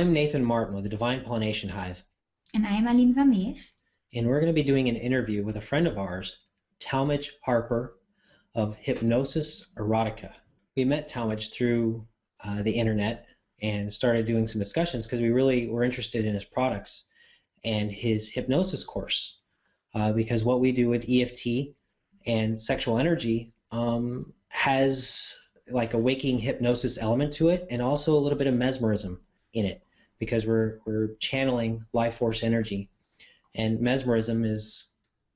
I'm Nathan Martin with the Divine Pollination Hive. And I am Aline Vermeer. And we're going to be doing an interview with a friend of ours, Talmadge Harper of Hypnosis Erotica. We met Talmadge through the internet and started doing some discussions because we really were interested in his products and his hypnosis course. Because what we do with EFT and sexual energy has like a waking hypnosis element to it, and also a little bit of mesmerism in it, because we're channeling life force energy. And mesmerism is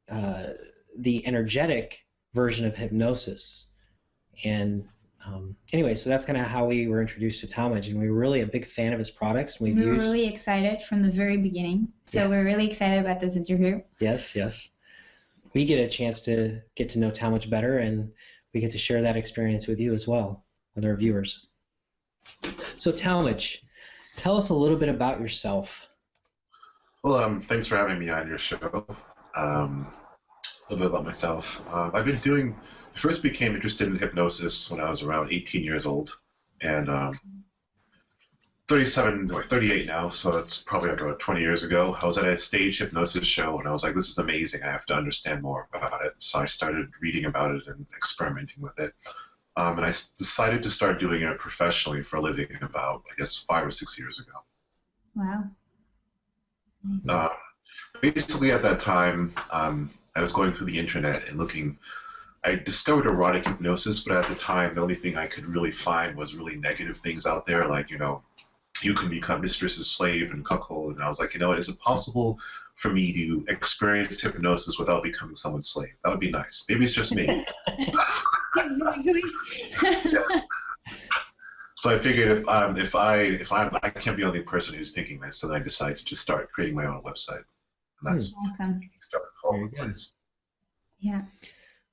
the energetic version of hypnosis. And anyway, so that's kind of how we were introduced to Talmadge, and we were really a big fan of his products. We were really excited from the very beginning, so we're really excited about this interview. Yes, yes. We get a chance to get to know Talmadge better, and we get to share that experience with you as well, with our viewers. So Talmadge, tell us a little bit about yourself. Well, thanks for having me on your show. A little bit about myself. I first became interested in hypnosis when I was around 18 years old, and 37 or 38 now, so it's probably like about 20 years ago. I was at a stage hypnosis show, and I was like, this is amazing, I have to understand more about it. So I started reading about it and experimenting with it. And I decided to start doing it professionally for a living about, I guess, 5 or 6 years ago. Wow. Basically, at that time, I was going through the internet and looking. I discovered erotic hypnosis, but at the time, the only thing I could really find was really negative things out there, like, you can become mistress's slave and cuckold. And I was like, is it possible for me to experience hypnosis without becoming someone's slave? That would be nice. Maybe it's just me. Exactly. Yeah. So I figured if I can't be the only person who's thinking this, so then I decided to just start creating my own website. And that's awesome. Started all over the place. Yeah.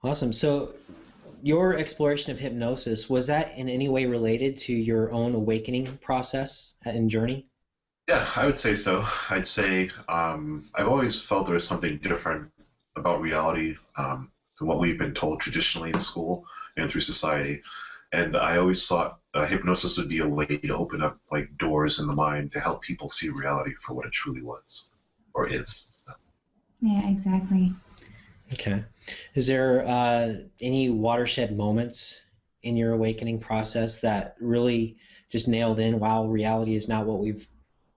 Awesome. So your exploration of hypnosis, was that in any way related to your own awakening process and journey? Yeah, I would say so. I'd say I've always felt there was something different about reality than what we've been told traditionally in school and through society. And I always thought hypnosis would be a way to open up like doors in the mind to help people see reality for what it truly was or is. So. Yeah, exactly. Okay. Is there any watershed moments in your awakening process that really just nailed in, wow, reality is not what we've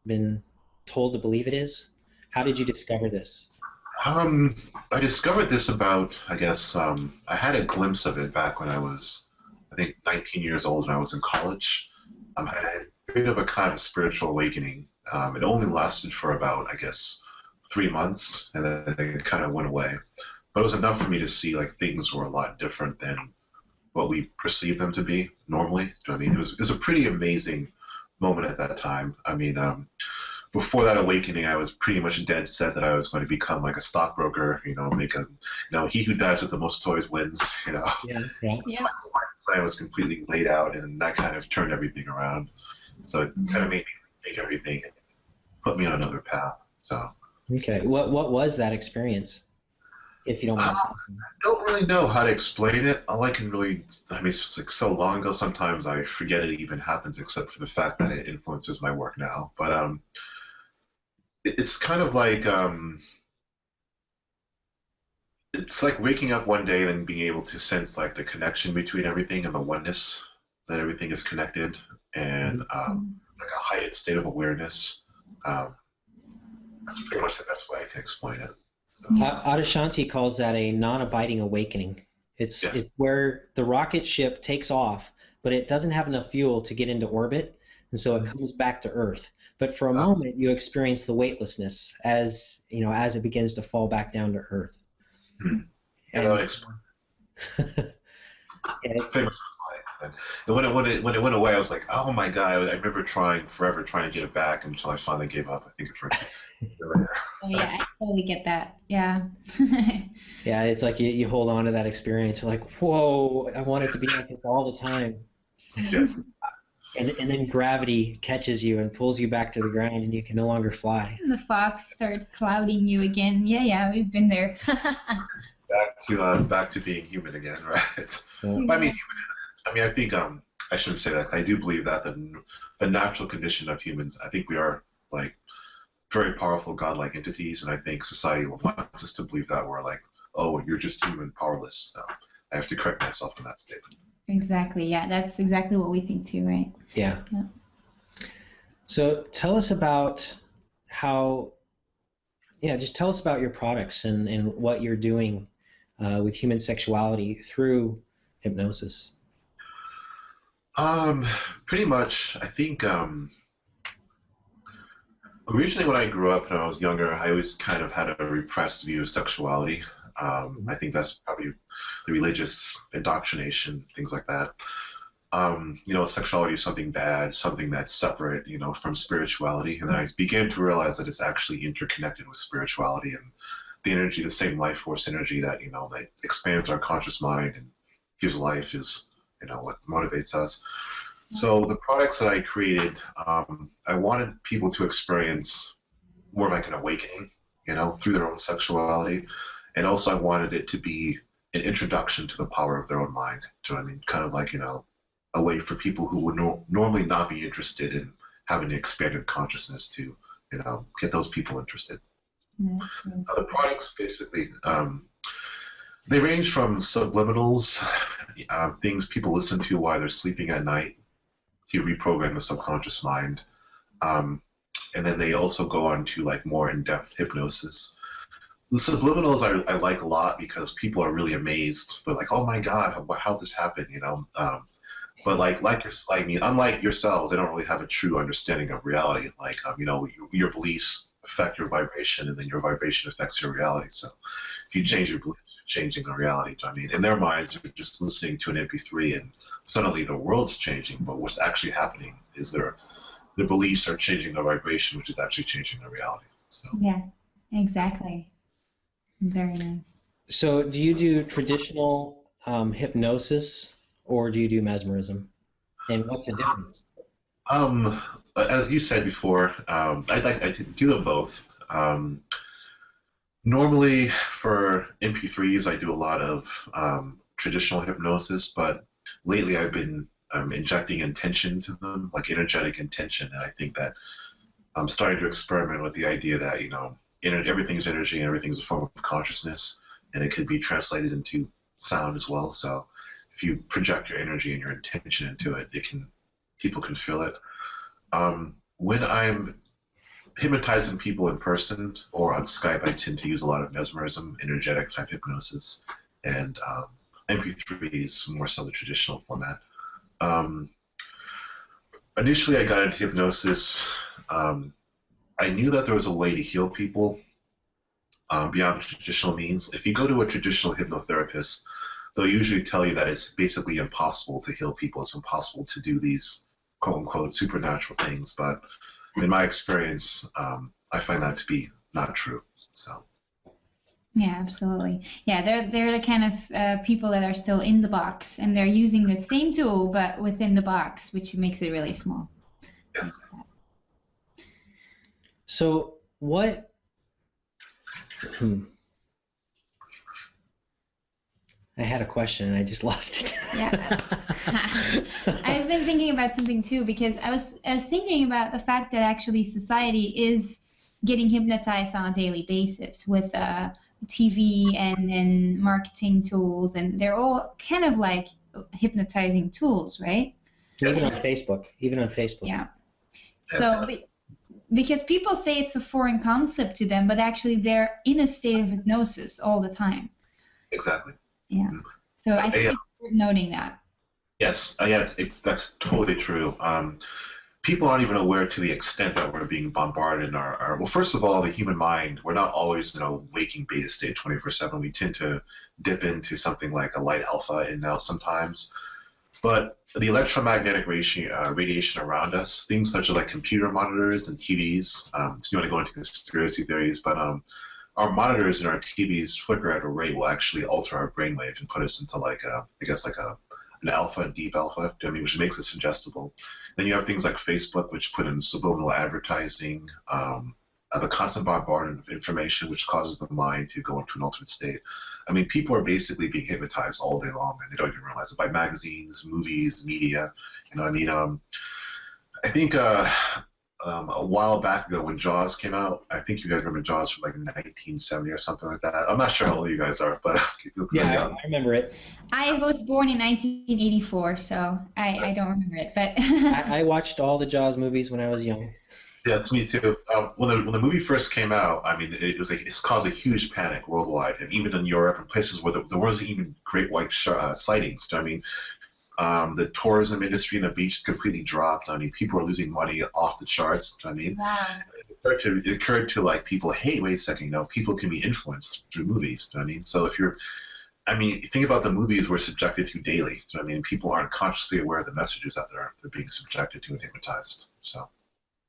been told to believe it is? How did you discover this? I discovered this about, I guess, I had a glimpse of it back when I was, I think, 19 years old, and I was in college. I had a bit of a kind of spiritual awakening. It only lasted for about, I guess, 3 months, and then it kind of went away. But it was enough for me to see like things were a lot different than what we perceive them to be normally. I mean, it was a pretty amazing moment at that time. I mean, before that awakening, I was pretty much dead set that I was going to become like a stockbroker. He who dives with the most toys wins. Yeah. My life plan was completely laid out, and that kind of turned everything around. So it kind of made me make everything and put me on another path. So. Okay. What was that experience? If you don't mind asking. I don't really know how to explain it. All I can really, it's like so long ago, sometimes I forget it even happens, except for the fact that it influences my work now. But it's kind of like, it's like waking up one day and being able to sense like the connection between everything and the oneness, that everything is connected, and like a heightened state of awareness. That's pretty much the best way I can explain it. So. Adashanti calls that a non-abiding awakening. It's where the rocket ship takes off, but it doesn't have enough fuel to get into orbit, and so it comes back to Earth. But for a moment, you experience the weightlessness as it begins to fall back down to Earth. And when it went away, I was like, oh my god! I remember trying to get it back until I finally gave up. I think it first. Oh yeah, I totally get that. Yeah. Yeah, it's like you hold on to that experience. You're like, whoa! I want it to be like this all the time. Yes. And then gravity catches you and pulls you back to the ground, and you can no longer fly. And the fox starts clouding you again. Yeah, we've been there. Back to being human again, right? Yeah. I think I I shouldn't say that. I do believe that the natural condition of humans, I think we are like very powerful godlike entities, and I think society wants us to believe that we're like, oh, you're just human, powerless. So I have to correct myself in that statement. Exactly. Yeah, that's exactly what we think too, right? Yeah. Yeah. So tell us about just tell us about your products and what you're doing with human sexuality through hypnosis. Pretty much, I think originally when I grew up and I was younger, I always kind of had a repressed view of sexuality. I think that's probably the religious indoctrination, things like that. Sexuality is something bad, something that's separate, from spirituality. And then I began to realize that it's actually interconnected with spirituality and the energy, the same life force energy that, that expands our conscious mind and gives life is, what motivates us. So the products that I created, I wanted people to experience more like an awakening, through their own sexuality. And also I wanted it to be an introduction to the power of their own mind. Do you know what I mean? Kind of like, a way for people who would normally not be interested in having an expanded consciousness to, get those people interested. The products basically, they range from subliminals, things people listen to while they're sleeping at night to reprogram the subconscious mind. And then they also go on to like more in-depth hypnosis. The subliminals I like a lot because people are really amazed. They're like, oh my God, how'd this happen, But unlike yourselves, they don't really have a true understanding of reality. Like, your beliefs affect your vibration, and then your vibration affects your reality. So, if you change your beliefs, you're changing the reality. I mean, in their minds, they're just listening to an MP3, and suddenly the world's changing. But what's actually happening is their beliefs are changing their vibration, which is actually changing their reality. So. Yeah, exactly. Very nice. So, do you do traditional hypnosis? Or do you do mesmerism? And what's the difference? As you said before, I do them both. Normally for MP3s, I do a lot of traditional hypnosis, but lately I've been injecting intention to them, like energetic intention, and I think that I'm starting to experiment with the idea that everything's energy and everything's a form of consciousness, and it could be translated into sound as well. So if you project your energy and your intention into it, people can feel it. When I'm hypnotizing people in person or on Skype, I tend to use a lot of mesmerism, energetic type hypnosis, and MP3s more so the traditional format. Initially, I got into hypnosis. I knew that there was a way to heal people beyond traditional means. If you go to a traditional hypnotherapist, they'll usually tell you that it's basically impossible to heal people. It's impossible to do these quote-unquote supernatural things. But in my experience, I find that to be not true. So. Yeah, absolutely. Yeah, they're the kind of people that are still in the box, and they're using the same tool but within the box, which makes it really small. Yes. So what? I had a question and I just lost it. Yeah. I've been thinking about something too, because I was thinking about the fact that actually society is getting hypnotized on a daily basis with TV and marketing tools, and they're all kind of like hypnotizing tools, right? Even on Facebook. Yeah. So because people say it's a foreign concept to them, but actually they're in a state of hypnosis all the time. Exactly. Yeah. So I think it's worth noting that. Yes. That's totally true. People aren't even aware to the extent that we're being bombarded in our well, first of all, the human mind, we're not always waking beta state 24/7. We tend to dip into something like a light alpha and now sometimes. But the electromagnetic radiation around us, things such as like computer monitors and TVs, if you want to go into conspiracy theories, but our monitors and our TVs flicker at a rate will actually alter our brainwave and put us into like an alpha, deep alpha, which makes us suggestible. Then you have things like Facebook, which put in subliminal advertising, the constant bombardment of information, which causes the mind to go into an altered state. I mean, people are basically being hypnotized all day long, and they don't even realize it by magazines, movies, media. You know, I mean, I think a while back ago when Jaws came out, I think you guys remember Jaws from like 1970 or something like that. I'm not sure how old you guys are, but yeah, I remember it. I was born in 1984, so I don't remember it. But I watched all the Jaws movies when I was young. Yeah, it's me too. When the movie first came out, I mean, it's caused a huge panic worldwide, and even in Europe and places where there wasn't even great white sightings. I mean, the tourism industry and the beach completely dropped. I mean, people are losing money off the charts. I mean, wow. It occurred to like people, hey, wait a second, you know, people can be influenced through movies. I mean, so if you're, I mean, think about the movies we're subjected to daily. I mean, people aren't consciously aware of the messages that they're being subjected to and hypnotized. So.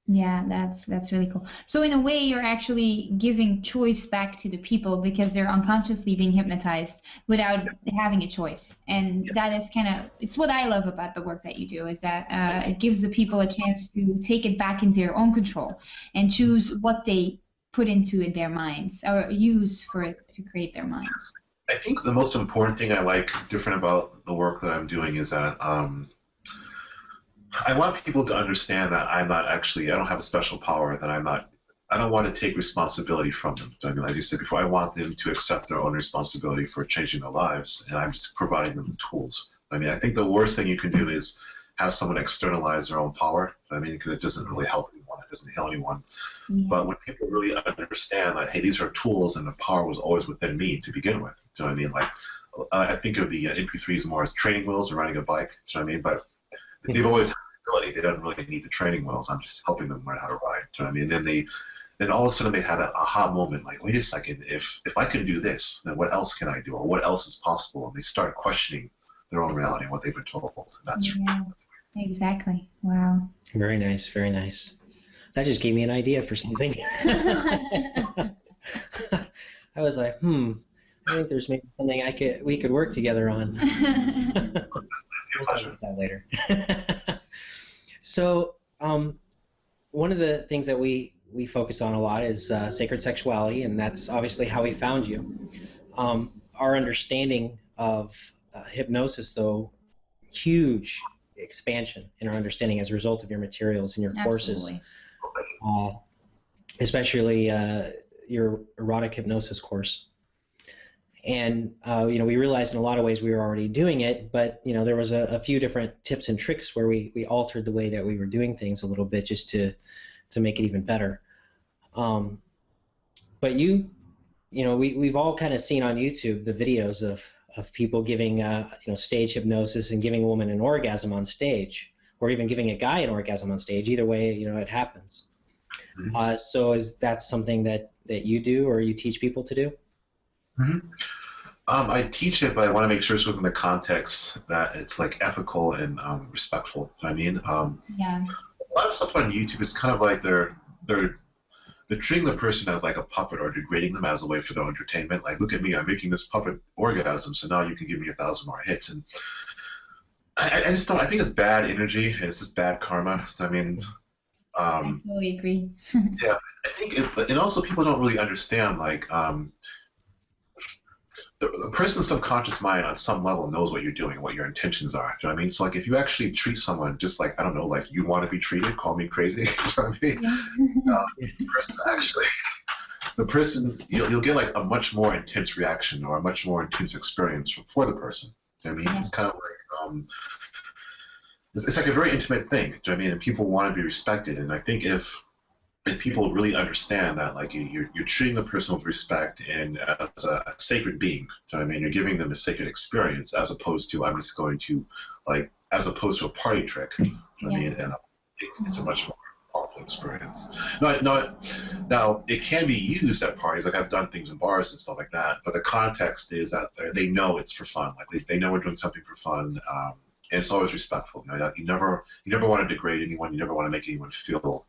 Yeah, that's really cool. So in a way, you're actually giving choice back to the people because they're unconsciously being hypnotized without having a choice. And that is kind of, it's what I love about the work that you do, is that it gives the people a chance to take it back into their own control and choose what they put into their minds or use for it to create their minds. I think the most important thing I like different about the work that I'm doing is that I want people to understand that I'm not actually, I don't have a special power, that I don't want to take responsibility from them. I mean, as you said before, I want them to accept their own responsibility for changing their lives, and I'm just providing them the tools. I mean, I think the worst thing you can do is have someone externalize their own power. I mean, because it doesn't really help anyone, it doesn't heal anyone. Yeah. But when people really understand that, hey, these are tools and the power was always within me to begin with. Do you know what I mean? Like, I think of the MP3s more as training wheels or riding a bike. Do you know what I mean? But they've always had the ability. They don't really need the training wheels. I'm just helping them learn how to ride. Do you know what I mean? Then all of a sudden they have that aha moment, like, wait a second, if I can do this, then what else can I do, or what else is possible? And they start questioning their own reality and what they've been told. That's exactly. Wow. Very nice, very nice. That just gave me an idea for something. I was like, I think there's maybe something we could work together on. We'll talk about that later. So, one of the things that we focus on a lot is sacred sexuality, and that's obviously how we found you. Our understanding of hypnosis, though, huge expansion in our understanding as a result of your materials and your courses, especially your erotic hypnosis course. And we realized in a lot of ways we were already doing it, but there was a few different tips and tricks where we altered the way that we were doing things a little bit just to make it even better. But we've all kind of seen on YouTube the videos of people giving stage hypnosis and giving a woman an orgasm on stage, or even giving a guy an orgasm on stage. Either way, it happens. Mm-hmm. So is that something that you do or you teach people to do? Mm-hmm. I teach it, but I want to make sure it's within the context that it's like ethical and respectful. I mean, a lot of stuff on YouTube is kind of like they're treating the person as like a puppet or degrading them as a way for their entertainment. Like, look at me, I'm making this puppet orgasm, so now you can give me 1,000 more hits. And I just don't. I think it's bad energy and it's just bad karma. I mean, I totally agree. Yeah, I think, and also people don't really understand like. The person's subconscious mind on some level knows what you're doing, what your intentions are. Do you know what I mean? So like if you actually treat someone just like, I don't know, like you want to be treated, call me crazy. Do you know what I mean? The person, you'll get like a much more intense reaction or a much more intense experience for the person. Do you know what I mean? It's kind of like, it's like a very intimate thing. Do you know what I mean? And people want to be respected. And I think if people really understand that, like you're treating the person with respect and as a sacred being, do you know what I mean? You're giving them a sacred experience as opposed to I'm just going to as opposed to a party trick. Do you know what I mean? And it's a much more powerful experience. Now it can be used at parties. Like I've done things in bars and stuff like that, but the context is that they know it's for fun. Like they know we're doing something for fun, and it's always respectful. You never want to degrade anyone. You never want to make anyone feel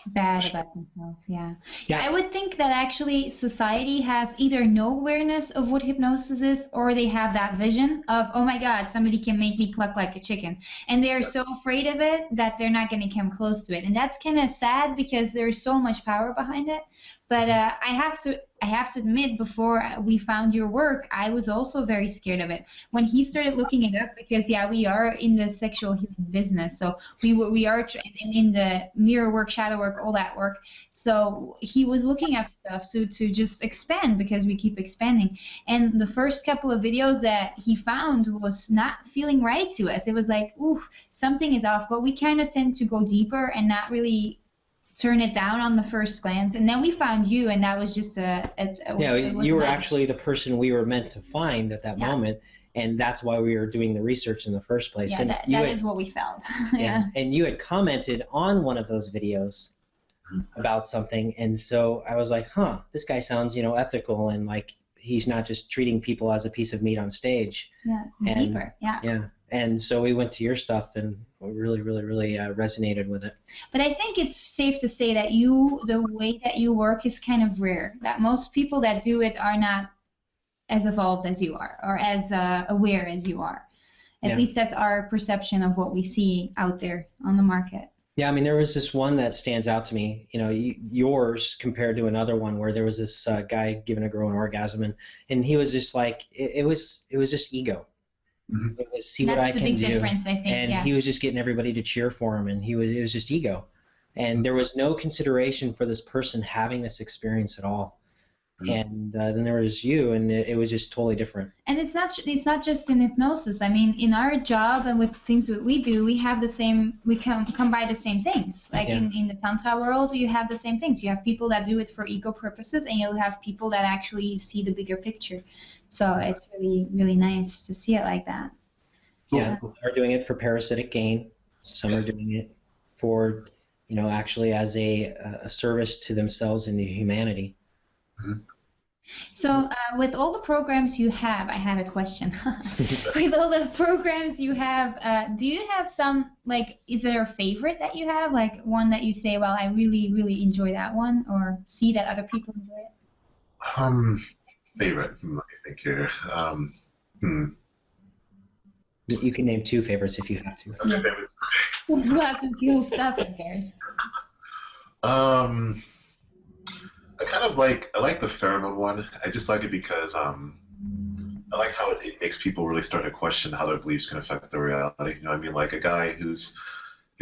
bad about themselves. Yeah. Yeah. I would think that actually society has either no awareness of what hypnosis is, or they have that vision of, oh my God, somebody can make me cluck like a chicken, and they're so afraid of it that they're not going to come close to it, and that's kind of sad because there's so much power behind it. But I have to admit, before we found your work, I was also very scared of it. When he started looking it up, because yeah, we are in the sexual healing business, so we are in the mirror work, shadow work, all that work. So he was looking up stuff to just expand, because we keep expanding. And the first couple of videos that he found was not feeling right to us. It was like, ooh, something is off. But we kind of tend to go deeper and not really turn it down on the first glance, and then we found you, and that was just you were actually the person we were meant to find at that moment, and that's why we were doing the research in the first place. Yeah, and that is what we felt. Yeah. And you had commented on one of those videos about something, and so I was like, huh, this guy sounds, ethical, and like he's not just treating people as a piece of meat on stage. Yeah, deeper. Yeah. And so we went to your stuff, and we really resonated with it. But I think it's safe to say that the way that you work is kind of rare. That most people that do it are not as evolved as you are, or as aware as you are. At least that's our perception of what we see out there on the market. Yeah, I mean, there was this one that stands out to me, yours compared to another one where there was this guy giving a girl an orgasm, and he was just like, it was just ego. Mm-hmm. It was see what I can do. That's the big difference, I think. And he was just getting everybody to cheer for him, and it was just ego, and there was no consideration for this person having this experience at all. Mm-hmm. And then there was you, and it was just totally different. And it's not just in hypnosis. I mean, in our job and with things that we do, we have the same. We come by the same things. Like in the tantra world, you have the same things. You have people that do it for ego purposes, and you have people that actually see the bigger picture. So it's really nice to see it like that. Yeah, some are doing it for parasitic gain. Some are doing it for, actually as a service to themselves and to humanity. Mm-hmm. So with all the programs you have, I have a question. With all the programs you have, do you have some, like, is there a favorite that you have? Like one that you say, well, I really enjoy that one, or see that other people enjoy it? Favorite, let me think here. You can name two favorites if you have to. Yeah. There's lots of cool stuff in there. I like the pheromone one. I just like it because I like how it makes people really start to question how their beliefs can affect their reality. You know what I mean? Like a guy who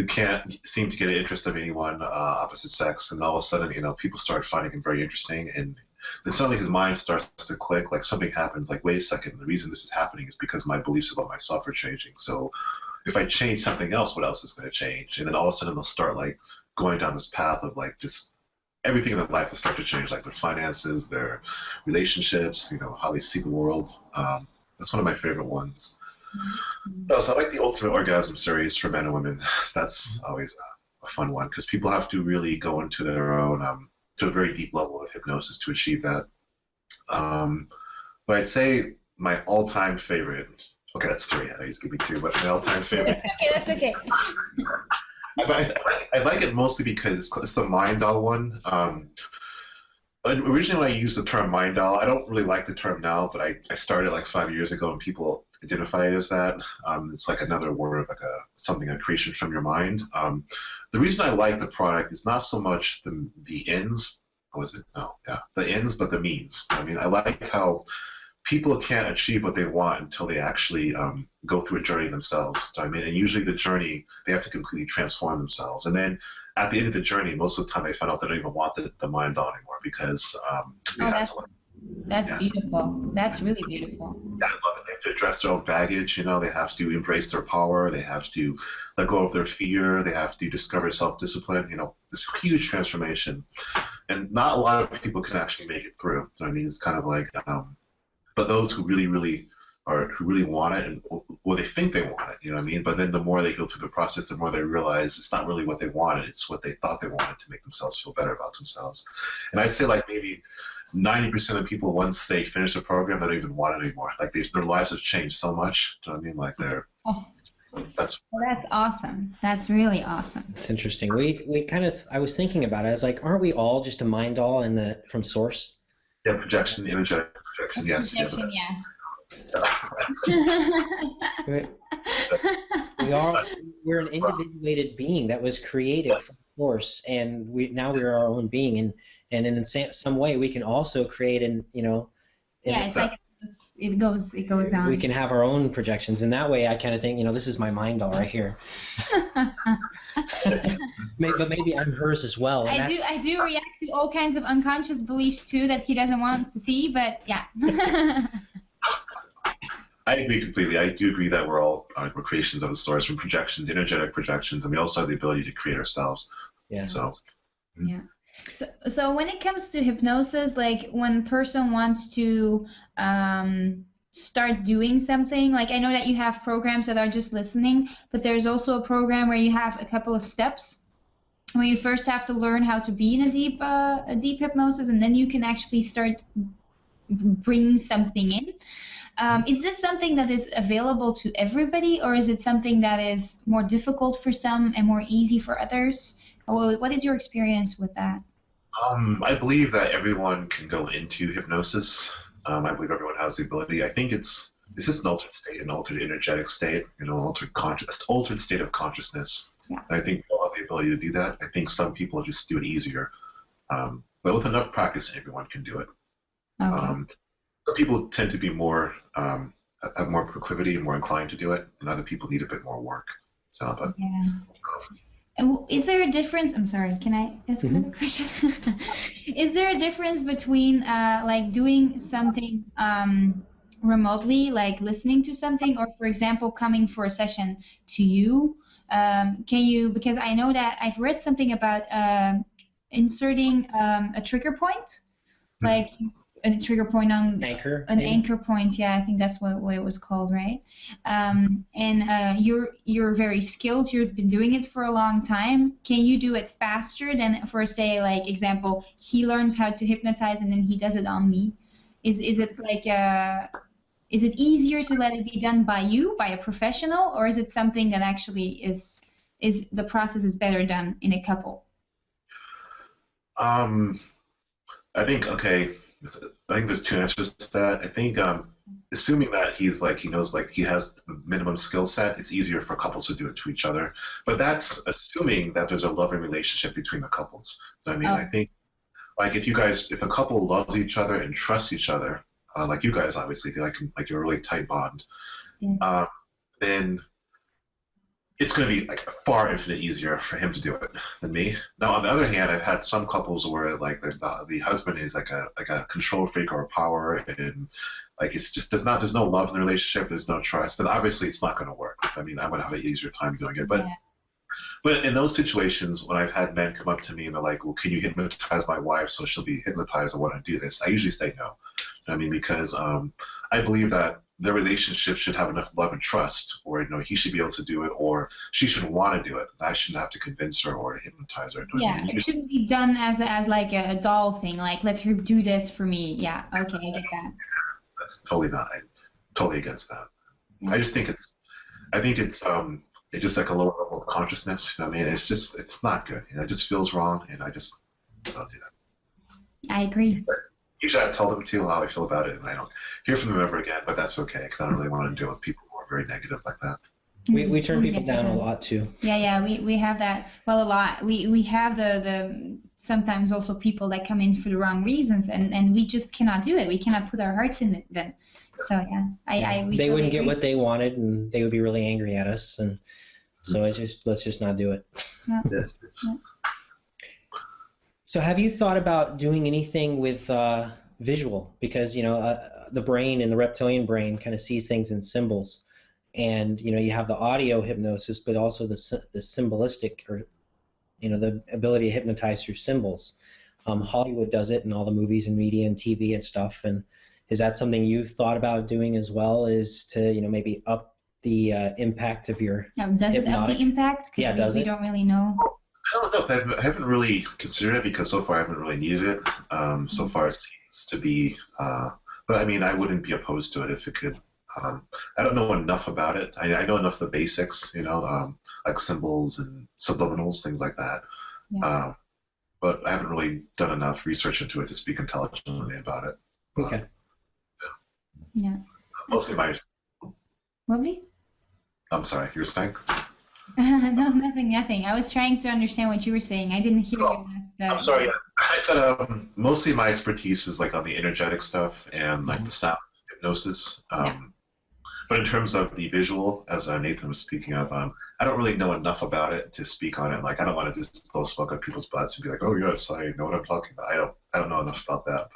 can't seem to get an interest of anyone opposite sex, and all of a sudden, people start finding him very interesting, and then suddenly his mind starts to click, like something happens, like, wait a second, the reason this is happening is because my beliefs about myself are changing. So if I change something else, what else is going to change? And then all of a sudden they'll start like going down this path of like just everything in their life will start to change, like their finances, their relationships, how they see the world. That's one of my favorite ones. So I like the Ultimate Orgasm series for men and women. That's always a fun one because people have to really go into their own, to a very deep level of hypnosis to achieve that. But I'd say my all-time favorite, okay, that's three, I just give me two, but my all-time favorite. That's okay. I like it mostly because it's the mind doll one. Originally when I used the term mind doll, I don't really like the term now, but I started like 5 years ago and people identify it as that. It's like another word of like a creation from your mind. The reason I like the product is not so much the ends. The ends, but the means. I mean, I like how people can't achieve what they want until they actually go through a journey themselves. I mean, and usually the journey, they have to completely transform themselves. And then at the end of the journey, most of the time they find out they don't even want the mind doll anymore because that's beautiful. That's really beautiful. Yeah, I love it. They have to address their own baggage, they have to embrace their power, they have to let go of their fear, they have to discover self-discipline, this huge transformation. And not a lot of people can actually make it through. So I mean, it's kind of like, but those who really want it, or they think they want it, you know what I mean? But then the more they go through the process, the more they realize it's not really what they wanted, it's what they thought they wanted to make themselves feel better about themselves. And I'd say like maybe 90% of people, once they finish the program, they don't even want it anymore. Like their lives have changed so much, you know what I mean? Like That's Well, that's awesome. That's really awesome. It's interesting. We kind of, I was thinking about it. I was like, aren't we all just a mind doll from source? yeah, projection, energetic projection. Yes, yeah, Projection, We we are. We're an individuated being that was created from source, and now we're our own being, and in some way we can also create yeah, it's like it goes on. we can have our own projections, and that way I kind of think, this is my mind doll right here. But maybe I'm hers as well. And I do react to all kinds of unconscious beliefs too that he doesn't want to see, but yeah. I agree completely. I do agree that we're creations of the source, from projections, energetic projections, and we also have the ability to create ourselves. Yeah. So. Yeah. So when it comes to hypnosis, like when a person wants to start doing something, like I know that you have programs that are just listening, but there's also a program where you have a couple of steps where you first have to learn how to be in a deep hypnosis, and then you can actually start bringing something in. Is this something that is available to everybody, or is it something that is more difficult for some and more easy for others? What is your experience with that? I believe that everyone can go into hypnosis. I believe everyone has the ability. I think it's just an altered state, an altered energetic state, altered state of consciousness. Yeah. And I think we all have the ability to do that. I think some people just do it easier. But with enough practice, everyone can do it. Okay. Some people tend to be more, have more proclivity and more inclined to do it, and other people need a bit more work. So, but. Yeah. Is there a difference? I'm sorry, can I ask another question? Is there a difference between like doing something remotely, like listening to something, or for example, coming for a session to you? Can you, because I know that I've read something about inserting a trigger point, like a trigger point on anchor point. Yeah, I think that's what it was called, right? And you're very skilled. You've been doing it for a long time. Can you do it faster than, for say, like example, he learns how to hypnotize and then he does it on me? Is it like is it easier to let it be done by you, by a professional, or is it something that actually is the process is better done in a couple? I think there's two answers to that. I think assuming that he knows, like he has the minimum skill set, it's easier for couples to do it to each other. But that's assuming that there's a loving relationship between the couples. So, I mean, I think like if a couple loves each other and trusts each other, like you guys obviously do, like you're a really tight bond, then it's going to be like far infinite easier for him to do it than me. Now, on the other hand, I've had some couples where like the husband is like a control freak or a power, and like it's just there's no love in the relationship, there's no trust, then obviously it's not going to work. I mean, I'm going to have an easier time doing it. But in those situations, when I've had men come up to me and they're like, "Well, can you hypnotize my wife so she'll be hypnotized? I want to do this." I usually say no. I mean, because I believe that the relationship should have enough love and trust, or he should be able to do it, or she should want to do it. I shouldn't have to convince her or hypnotise her. Yeah, it shouldn't be done as like a doll thing. Like, let her do this for me. Yeah, okay, I get that. That's totally not. I'm totally against that. Yeah. I just think it's just like a lower level of consciousness. I mean, it's not good. It just feels wrong, and I just don't do that. I agree. Usually I tell them how I feel about it, and I don't hear from them ever again, but that's okay, because I don't really want to deal with people who are very negative like that. We turn people down a lot, too. Yeah, we have that, well, a lot. We have the sometimes also people that come in for the wrong reasons, and we just cannot do it. We cannot put our hearts in it then. So, yeah, they wouldn't get what they wanted, and they would be really angry at us, and so let's just not do it. Yeah. Yes. Yeah. So have you thought about doing anything with visual? Because the brain and the reptilian brain kind of sees things in symbols, and you have the audio hypnosis, but also the symbolistic, or the ability to hypnotize through symbols. Hollywood does it in all the movies and media and TV and stuff. And is that something you've thought about doing as well? Is to maybe up the impact of your does it up the impact? Yeah, does it? We don't really know. I don't know. I haven't really considered it, because so far I haven't really needed it. So far it seems to be, but I mean, I wouldn't be opposed to it if it could I don't know enough about it. I know enough of the basics, like symbols and subliminals, things like that. Yeah. But I haven't really done enough research into it to speak intelligently about it. Okay. Yeah. Mostly my. What, please? I'm sorry, you were saying? No, nothing. I was trying to understand what you were saying. I didn't hear your last. I'm sorry. Yeah. I said mostly my expertise is like on the energetic stuff and like the sound hypnosis. But in terms of the visual, as Nathan was speaking of, I don't really know enough about it to speak on it. Like I don't want to just blow smoke up people's butts and be like, oh yes, I know what I'm talking about. I don't know enough about that,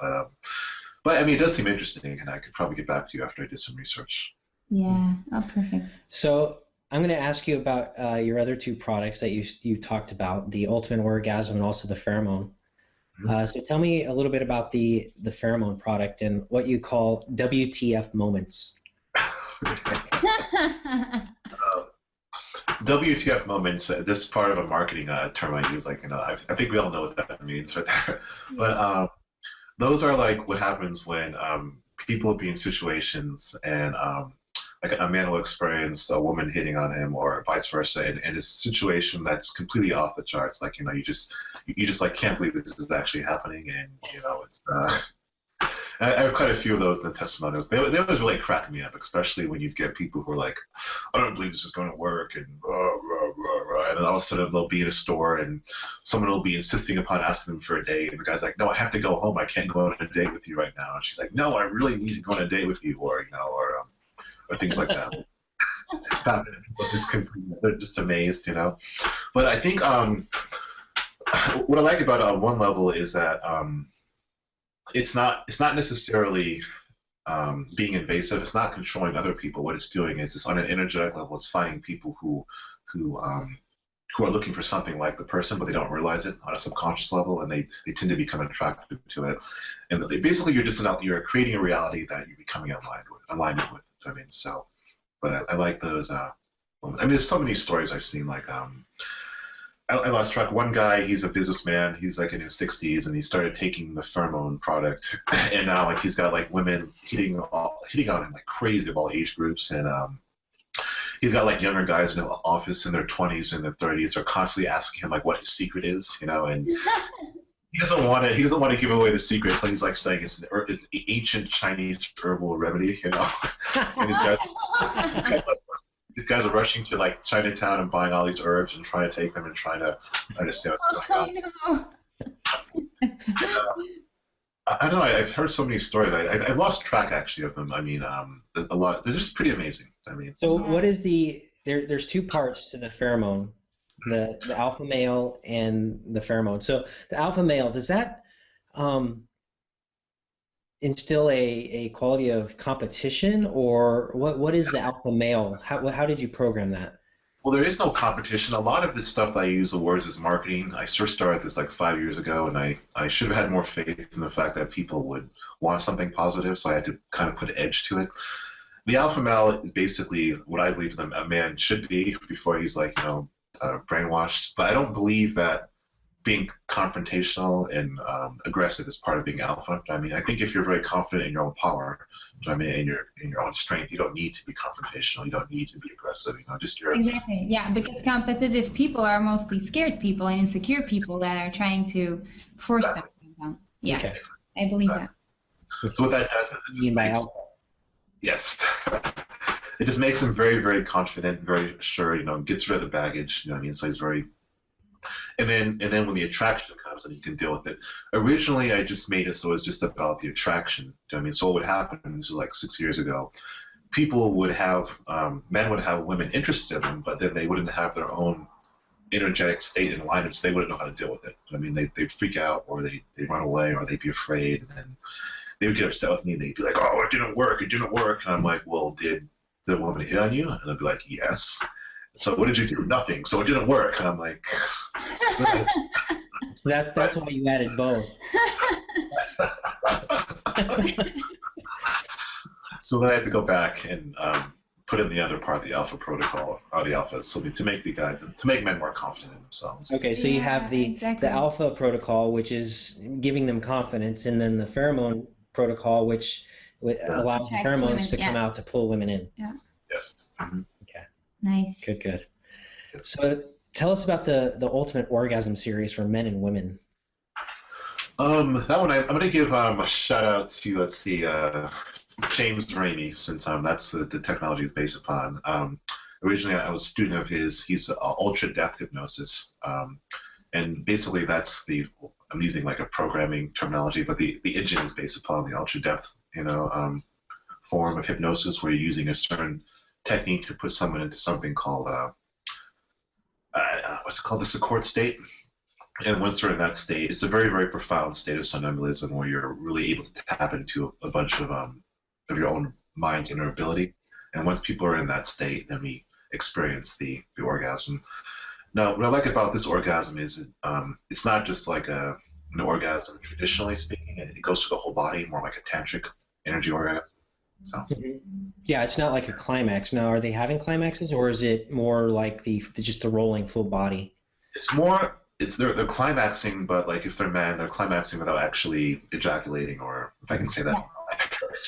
but I mean, it does seem interesting, and I could probably get back to you after I did some research. Yeah. Oh, perfect. So I'm going to ask you about your other two products that you talked about, the ultimate orgasm and also the pheromone. So tell me a little bit about the pheromone product and what you call WTF moments. WTF moments, this is part of a marketing term I use. Like, I think we all know what that means right there. But those are like what happens when people will be in situations and like a man will experience a woman hitting on him or vice versa, and it's a situation that's completely off the charts. Like, you just like can't believe this is actually happening, and it's. I have quite a few of those in the testimonials. They always really crack me up, especially when you get people who are like, I don't believe this is going to work, and and then all of a sudden they'll be in a store and someone will be insisting upon asking them for a date, and the guy's like, no, I have to go home. I can't go on a date with you right now. And she's like, no, I really need to go on a date with you, or things like that. They're just amazed, But I think what I like about it on one level is that it's not necessarily being invasive. It's not controlling other people. What it's doing is it's on an energetic level. It's finding people who are looking for something like the person, but they don't realize it on a subconscious level, and they tend to become attracted to it. And basically, you're creating a reality that you're becoming aligned with. I mean, so, but I like those. I mean, there's so many stories I've seen. Like, I lost track. One guy, he's a businessman. He's like in his 60s, and he started taking the pheromone product, and now like he's got like women hitting on him like crazy of all age groups, and he's got like younger guys in the office in their 20s and their 30s. They're constantly asking him like what his secret is, and he doesn't want to give away the secret. So he's like saying it's an ancient Chinese herbal remedy, and these guys are rushing to like Chinatown and buying all these herbs and trying to take them and trying to understand what's going on. I don't know. I've heard so many stories. I've lost track actually of them. I mean, there's a lot. They're just pretty amazing. I mean. So what is there's two parts to the pheromone, the alpha male and the pheromone. So the alpha male, does that instill a quality of competition, or what is the alpha male? How did you program that? Well, there is no competition. A lot of this stuff that I use the words as marketing. I first started this like 5 years ago, and I should have had more faith in the fact that people would want something positive, so I had to kind of put an edge to it. The alpha male is basically what I believe a man should be before he's like, brainwashed. But I don't believe that being confrontational and aggressive is part of being alpha. I mean, I think if you're very confident in your own power, I mean, in your own strength, you don't need to be confrontational. You don't need to be aggressive. Just your exactly. Yeah, because competitive people are mostly scared people and insecure people that are trying to force them down. Yeah, okay. I believe that. So what that does is it just yes, it just makes him very, very confident, very sure. Gets rid of the baggage. So he's very. And then when the attraction comes, then you can deal with it. Originally, I just made it so it's just about the attraction. So what would happen? This was like 6 years ago. People would have men would have women interested in them, but then they wouldn't have their own energetic state in alignment, so they wouldn't know how to deal with it. They'd freak out, or they run away, or they'd be afraid, and then they would get upset with me, and they'd be like, "Oh, it didn't work. And I'm like, "Well, did the woman hit on you?" And they'd be like, "Yes." So what did you do? Nothing. So it didn't work. And I'm like, so that's why you added both. So then I had to go back and put in the other part, the alpha protocol, or the alpha, so to make men more confident in themselves. Okay, so you have the alpha protocol, which is giving them confidence, and then the pheromone protocol, which It Yeah. allows the Attracts pheromones women, to come yeah. out to pull women in. Yeah. Yes. Mhm. Okay, Nice. good, good. So tell us about the Ultimate Orgasm series for men and women. That one I'm gonna give a shout out to, let's see, James Ramey, since that's the technology is based upon. Originally, I was a student of his. He's ultra depth hypnosis, and basically I'm using like a programming terminology, but the engine is based upon the ultra depth, form of hypnosis, where you're using a certain technique to put someone into something called what's it called, the Secord state. And once they're in that state, it's a very, very profound state of somnambulism where you're really able to tap into a bunch of your own mind's inner ability. And once people are in that state, then we experience the orgasm. Now, what I like about this orgasm is it's not just like an orgasm traditionally speaking. It goes through the whole body, more like a tantric energy orgasm. So. Yeah, it's not like a climax. Now, are they having climaxes, or is it more like just the rolling full body? It's more. They're climaxing, but like if they're men, they're climaxing without actually ejaculating, or if I can say that.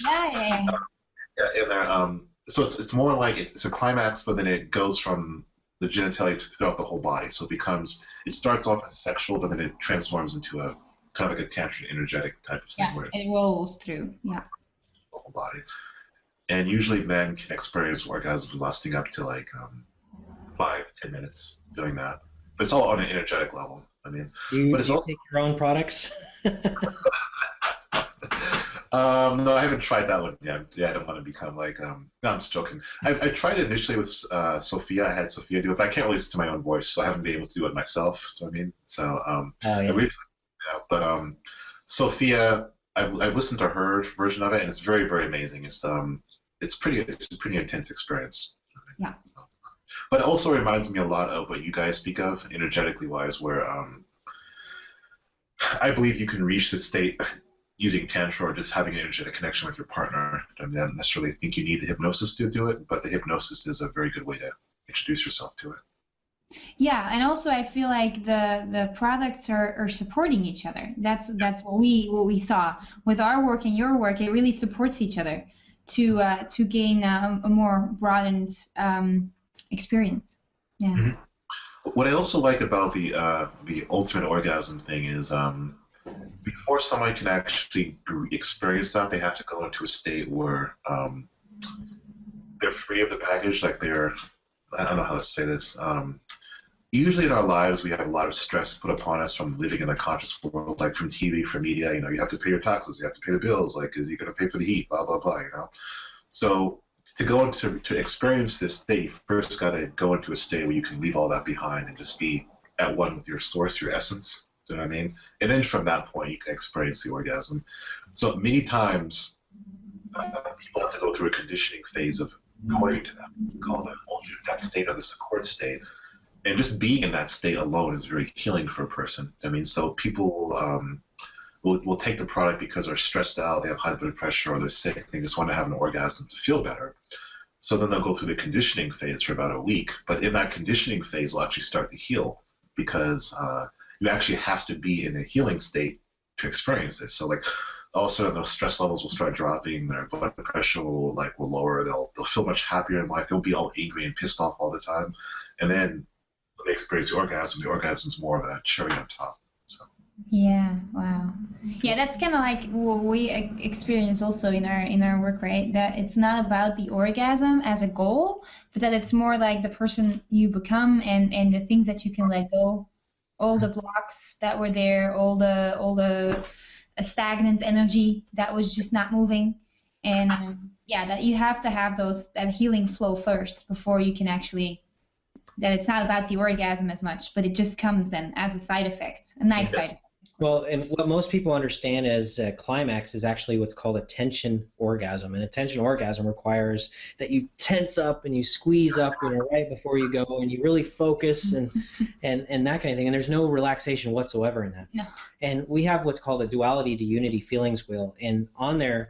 Yeah. Yeah, and they're so it's more like it's a climax, but then it goes from the genitalia throughout the whole body. So it starts off as sexual, but then it transforms into a kind of like a tantric energetic type of thing. Yeah, where it rolls through. Yeah. The whole body. And usually men can experience orgasms lasting up to like 5-10 minutes doing that. But it's all on an energetic level. I mean, but it's you also take your own products. No, I haven't tried that one yet. Yeah, I don't want to become like. No, I'm just joking. I tried it initially with Sophia. I had Sophia do it, but I can't listen to my own voice, so I haven't been able to do it myself. Do you know what I mean? So Sophia, I've listened to her version of it, and it's very, very amazing. It's a pretty intense experience. Yeah. But it also reminds me a lot of what you guys speak of, energetically wise, where I believe you can reach this state using tantra or just having an energetic connection with your partner. I don't necessarily think you need the hypnosis to do it, but the hypnosis is a very good way to introduce yourself to it. Yeah, and also I feel like the products are supporting each other. That's what we saw with our work and your work. It really supports each other to gain a more broadened experience. Yeah. Mm-hmm. What I also like about the ultimate orgasm thing is before somebody can actually experience that, they have to go into a state where they're free of the baggage, like I don't know how to say this. Usually in our lives, we have a lot of stress put upon us from living in the conscious world, like from TV, from media. You have to pay your taxes, you have to pay the bills, like, is you going to pay for the heat, blah, blah, blah, So to experience this state, you first got to go into a state where you can leave all that behind and just be at one with your source, your essence. Do you know what I mean? And then from that point, you can experience the orgasm. So many times, people have to go through a conditioning phase of going to that, we call that ultra-depth state or the Secord state. And just being in that state alone is very healing for a person. I mean, so people will take the product because they're stressed out, they have high blood pressure, or they're sick, they just want to have an orgasm to feel better. So then they'll go through the conditioning phase for about a week. But in that conditioning phase, they'll actually start to heal because you actually have to be in a healing state to experience this. So like all of a sudden those stress levels will start dropping, their blood pressure will lower, they'll feel much happier in life, they'll be all angry and pissed off all the time. And then when they experience the orgasm's more of a cherry on top. So. Yeah, wow. Yeah, that's kind of like what we experience also in our work, right? That it's not about the orgasm as a goal, but that it's more like the person you become and the things that you can let go, all the blocks that were there, all the stagnant energy that was just not moving, and that you have to have that healing flow first before you can actually. That it's not about the orgasm as much, but it just comes then as a side effect, a nice side effect. Well, and what most people understand as a climax is actually what's called a tension orgasm. And a tension orgasm requires that you tense up and you squeeze up, right before you go, and you really focus and that kind of thing. And there's no relaxation whatsoever in that. No. And we have what's called a duality to unity feelings wheel. And on there,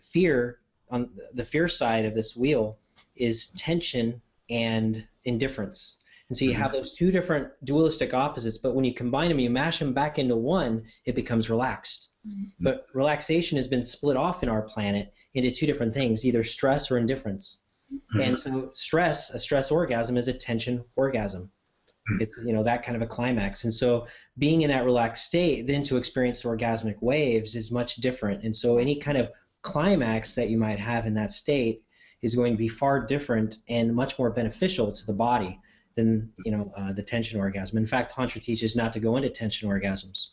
fear, on the fear side of this wheel, is tension and indifference. And so you have those two different dualistic opposites, but when you combine them, you mash them back into one, it becomes relaxed. But relaxation has been split off in our planet into two different things, either stress or indifference. And so stress, a stress orgasm, is a tension orgasm. It's, you know, that kind of a climax. And so being in that relaxed state, then to experience the orgasmic waves is much different. And so any kind of climax that you might have in that state is going to be far different and much more beneficial to the body than, you know, the tension orgasm. In fact, Tantra teaches not to go into tension orgasms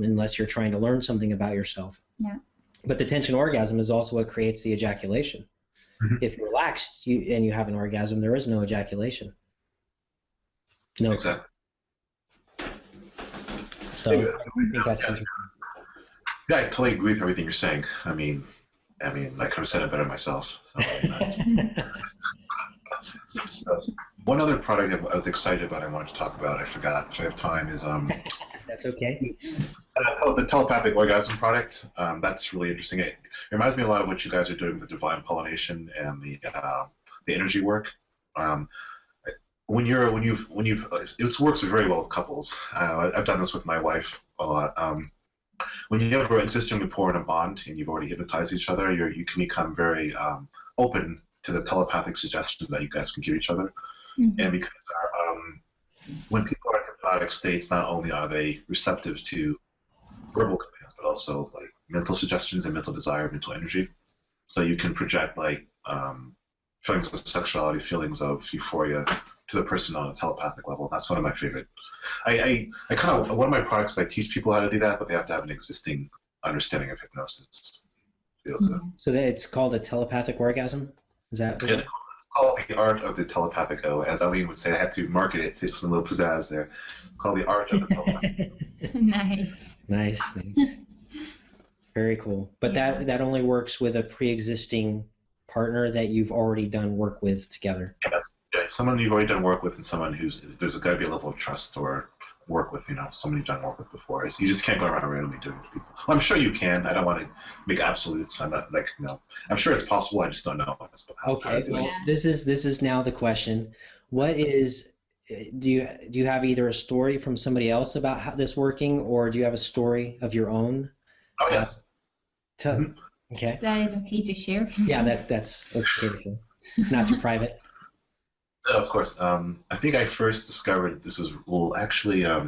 unless you're trying to learn something about yourself. Yeah. But the tension orgasm is also what creates the ejaculation. If you're relaxed and you have an orgasm, there is no ejaculation. No. Exactly. So I think that's interesting. Yeah, I totally agree with everything you're saying. I mean, I could have said it better myself. So one other product I was excited about, I wanted to talk about, I forgot. If I have time, is That's okay. the telepathic orgasm product. That's really interesting. It reminds me a lot of what you guys are doing with the divine pollination and the energy work. It works very well with couples. I've done this with my wife a lot. When you have an existing rapport and a bond, and you've already hypnotized each other, you can become very open to the telepathic suggestions that you guys can give each other. And because when people are in hypnotic states, not only are they receptive to verbal commands, but also like mental suggestions and mental desire, mental energy. So you can project like feelings of sexuality, feelings of euphoria to the person on a telepathic level. That's one of my favorite. I kind of, one of my products, I teach people how to do that, but they have to have an existing understanding of hypnosis to be able to. So that it's called a telepathic orgasm? Is that? It's called the art of the telepathic. As Aline would say, I had to market it. There's a little pizzazz there. It's called the art of the telepathic. Nice. Very cool. But that only works with a pre-existing partner that you've already done work with together. Yes. Yeah, someone you've already done work with, and someone there's got to be a level of trust or work with, someone you've done work with before. You just can't go around randomly doing it with people. Well, I'm sure you can. I don't want to make absolutes. I'm not I'm sure it's possible. I just don't know how to do it. This is now the question. What is? Do you have either a story from somebody else about how this working, or do you have a story of your own? Oh yes. Okay. That is okay to share. Yeah, that's okay to share. Not too private. Of course. I think I first discovered this is actually. I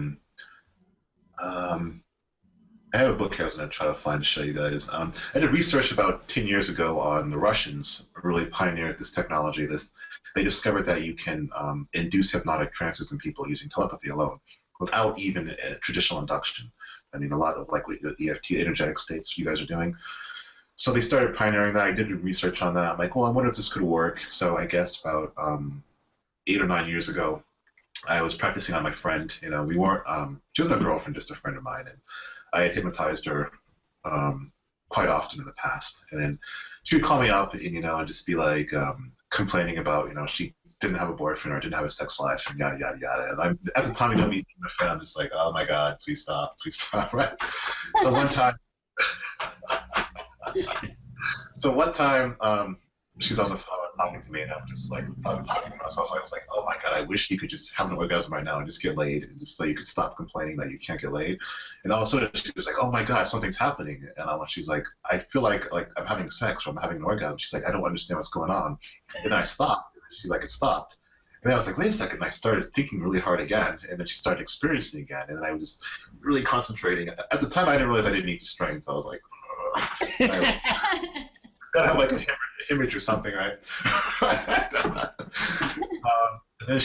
have a book here I was going to try to find to show you guys. I did research about 10 years ago on the Russians really pioneered this technology. They discovered that you can induce hypnotic trances in people using telepathy alone without even traditional induction. I mean, a lot of like the EFT energetic states you guys are doing. So they started pioneering that. I did research on that. I'm like, well, I wonder if this could work. So I guess about 8 or 9 years ago, I was practicing on my friend. We weren't. She wasn't a girlfriend, just a friend of mine, and I had hypnotized her quite often in the past. And then she would call me up and just be like complaining about she didn't have a boyfriend or didn't have a sex life and yada yada yada. And at the time, me my friend, I'm just like, oh my god, please stop, right? So one time. She's on the phone talking to me, and I'm just like talking to myself. I was like, "Oh my god, I wish you could just have an orgasm right now and just get laid, and just so you could stop complaining that you can't get laid." And all of a sudden, she was like, "Oh my god, something's happening." And she's like, "I feel like I'm having sex or I'm having an orgasm." She's like, "I don't understand what's going on." And then I stopped. She's like, "It stopped." And then I was like, "Wait a second." And I started thinking really hard again, and then she started experiencing again, and then I was really concentrating. At the time, I didn't realize I didn't need to strain, so I was like, gotta have like a image or something, right? And then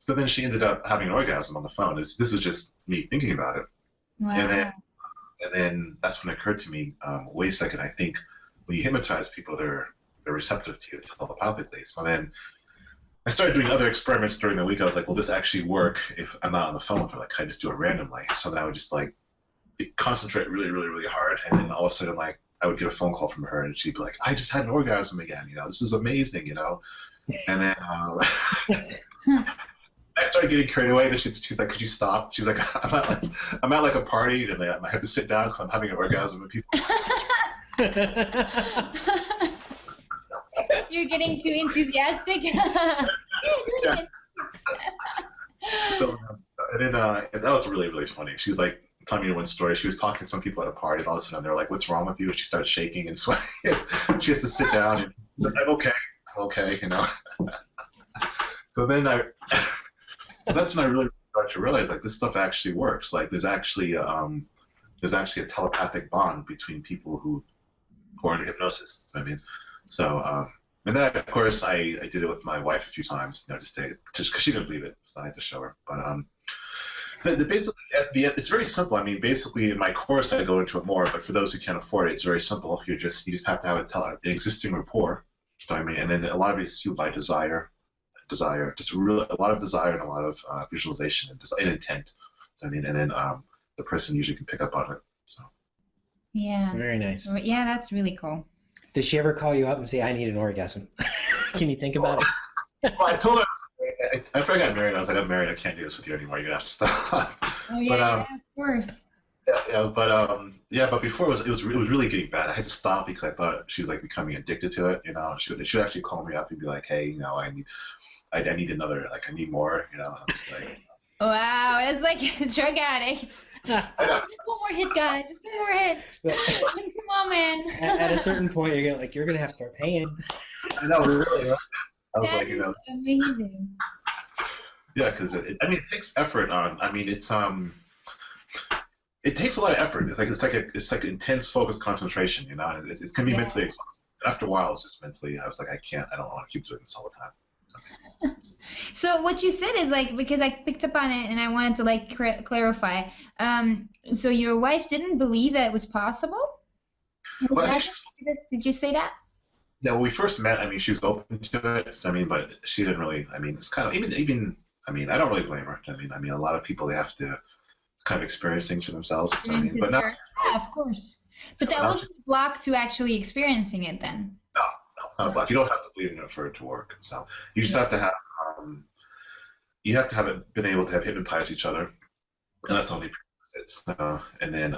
so then she ended up having an orgasm on the phone. This was just me thinking about it. Wow. And then that's when it occurred to me, wait a second, I think when you hypnotize people, they're receptive to you telepathically. So then I started doing other experiments during the week. I was like, will this actually work if I'm not on the phone with her? Like, can I just do it randomly? So then I would just like concentrate really, really, really hard, and then all of a sudden, like, I would get a phone call from her, and she'd be like, "I just had an orgasm again. This is amazing, And then I started getting carried away. Then she's like, "Could you stop?" She's like, "I'm at like a party, and I have to sit down because I'm having an orgasm with people." You're getting too enthusiastic. Yeah. So, and then and that was really, really funny. She's like telling me one story. She was talking to some people at a party, and all of a sudden they're like, "What's wrong with you?" And she starts shaking and sweating. She has to sit down, and she's like, I'm okay, you know. So then so that's when I really started to realize like this stuff actually works. Like there's actually a telepathic bond between people who are into hypnosis. I mean, so and then of course I did it with my wife a few times, you know, just because she didn't believe it, so I had to show her. But basically, it's very simple. I mean, basically in my course I go into it more, but for those who can't afford it, it's very simple. You just have to have an existing rapport. You know what I mean, and then a lot of it is fueled by desire, just really a lot of desire and a lot of visualization and intent. I mean, and then the person usually can pick up on it. So. Yeah. Very nice. Yeah, that's really cool. Did she ever call you up and say, "I need an orgasm"? Can you think about it? Well, I told her after I got married, I was like, "I'm married. I can't do this with you anymore. You're gonna have to stop." Oh yeah, of course. But before it was really getting bad. I had to stop because I thought she was like becoming addicted to it. You know, she would actually call me up and be like, "Hey, you know, I need another, like I need more." You know, I'm just like. Wow, it's like a drug addict. Just one more hit, guys. Just one more hit. Come on, man. At a certain point, you're gonna have to start paying. I know, really. Right? I was like, amazing. Yeah, because it takes effort on. I mean, it takes a lot of effort. It's like intense, focused concentration. You know, it can be mentally exhausting. After a while, it's just mentally. I was like, I don't want to keep doing this all the time. So what you said is like, because I picked up on it and I wanted to like clarify. So your wife didn't believe that it was possible? Well, Did you say that? Yeah, when we first met, I mean, she was open to it. I mean, but she didn't really. I mean, it's kind of even. I mean, I don't really blame her. I mean, a lot of people, they have to kind of experience things for themselves. I mean, but not. Yeah, of course. But that wasn't a block to actually experiencing it then. No, it's not a block. You don't have to believe in it for it to work. So you just have to have. You have to have it, been able to have hypnotized each other, and that's the only prerequisite. So, and then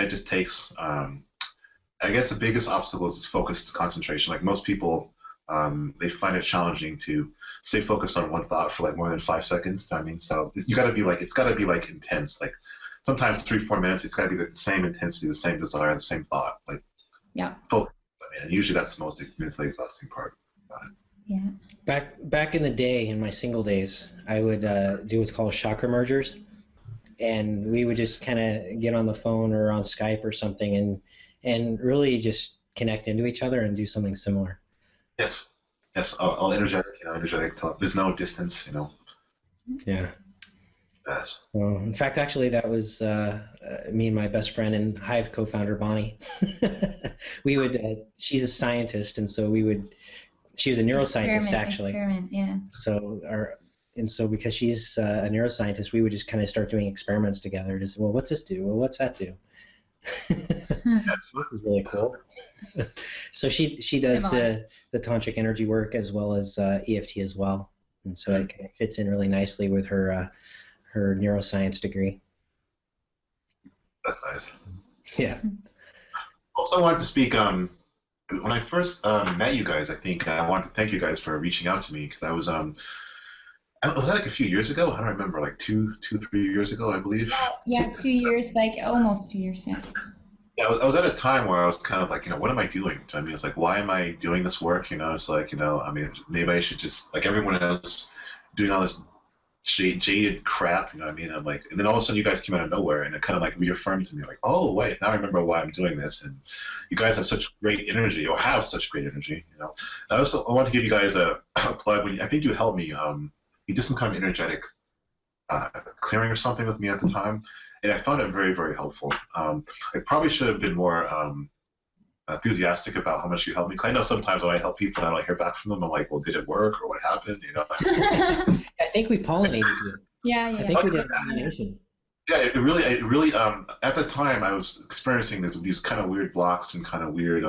it just takes. I guess the biggest obstacle is focused concentration. Like most people, they find it challenging to stay focused on one thought for like more than 5 seconds. I mean, so it's got to be like intense. Like sometimes 3-4 minutes. It's got to be the same intensity, the same desire, the same thought. Like focus. I mean, and usually that's the most mentally exhausting part about it. Yeah. Back in the day, in my single days, I would do what's called chakra mergers, and we would just kind of get on the phone or on Skype or something, and really just connect into each other and do something similar. Yes, all energetic. You know, energetic. There's no distance. You know. Yeah. Yes. Well, in fact, actually, that was me and my best friend and Hive co-founder Bonnie. We would. She's a scientist, and so we would. She was a neuroscientist, actually. Yeah. So because she's a neuroscientist, we would just kind of start doing experiments together. Just, well, what's this do? Well, what's that do? That's really cool. So she does the tantric energy work as well as EFT as well, and so it kind of fits in really nicely with her neuroscience degree. That's nice. Yeah. Also, I wanted to speak. When I first met you guys, I think I wanted to thank you guys for reaching out to me because I was that like a few years ago? I don't remember, like 3 years ago, I believe. Yeah, 2 years, like almost 2 years, yeah. Yeah, I was at a time where I was kind of like, you know, what am I doing? I mean, it's like, why am I doing this work? You know, it's like, you know, I mean, maybe I should just, like everyone else, doing all this jaded crap, you know what I mean? I'm like, and then all of a sudden you guys came out of nowhere and it kind of like reaffirmed to me, like, oh, wait, now I remember why I'm doing this. And you guys have such great energy, or have such great energy, you know. I want to give you guys a plug. I think you helped me, you did some kind of energetic clearing or something with me at the time, and I found it very, very helpful. I probably should have been more enthusiastic about how much you helped me. 'Cause I know sometimes when I help people and I don't hear back from them, I'm like, well, did it work or what happened? You know. I think we pollinated you. Yeah. I think we did pollination. Yeah, it really. At the time, I was experiencing these kind of weird blocks and kind of weird.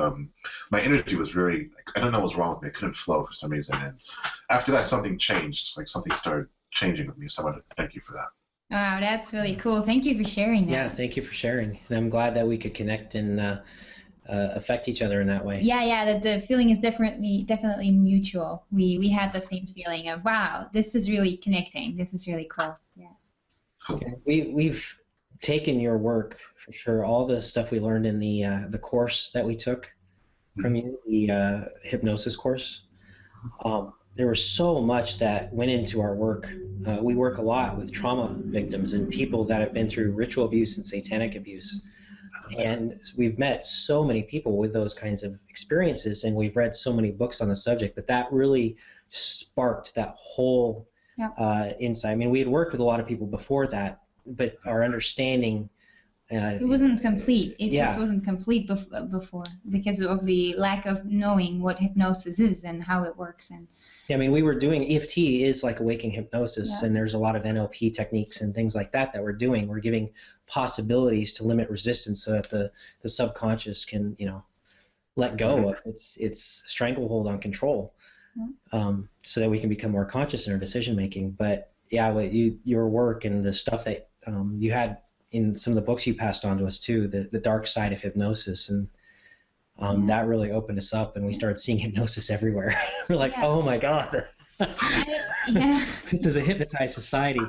My energy was very. I don't know what was wrong with me. I couldn't flow for some reason. And after that, something changed. Like something started changing with me. So I want to thank you for that. Wow, that's really cool. Thank you for sharing that. Yeah, thank you for sharing. And I'm glad that we could connect and affect each other in that way. Yeah, the feeling is definitely mutual. We had the same feeling of, wow, this is really connecting. This is really cool. Yeah. Okay. We've taken your work for sure. All the stuff we learned in the course that we took from you, the hypnosis course. There was so much that went into our work. We work a lot with trauma victims and people that have been through ritual abuse and satanic abuse. And we've met so many people with those kinds of experiences, and we've read so many books on the subject, but that really sparked that whole insight. I mean, we had worked with a lot of people before that, but our understanding... it wasn't complete. It just wasn't complete before because of the lack of knowing what hypnosis is and how it works. And I mean, we were doing EFT is like awakening hypnosis, and there's a lot of NLP techniques and things like that we're doing. We're giving possibilities to limit resistance so that the subconscious can, let go of its stranglehold on control, so that we can become more conscious in our decision making. But your work and the stuff that you had in some of the books you passed on to us too, the dark side of hypnosis, and that really opened us up, and we started seeing hypnosis everywhere. We're like, oh my God, this is a hypnotized society.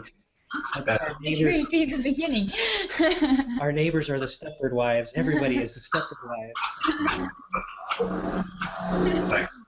Our neighbors, the beginning. Our neighbors are the Stepford wives. Everybody is the Stepford wives. Thanks.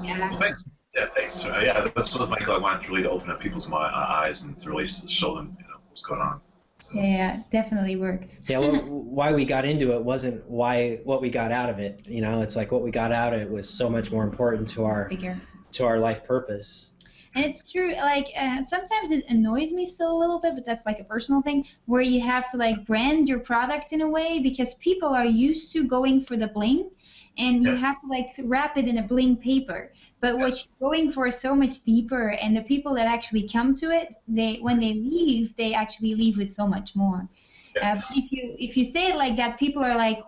Yeah. Well, thanks. Yeah, thanks. That's what my goal. I wanted really to open up people's eyes and to really show them, what's going on. So. Yeah, definitely worked. Yeah, well, why we got into it wasn't what we got out of it. It's like what we got out of it was so much more important to our life purpose. And it's true, like sometimes it annoys me still a little bit, but that's like a personal thing, where you have to like brand your product in a way because people are used to going for the bling, and you have to like wrap it in a bling paper. But what you're going for is so much deeper, and the people that actually come to it, when they leave, they actually leave with so much more. If you say it like that, people are like,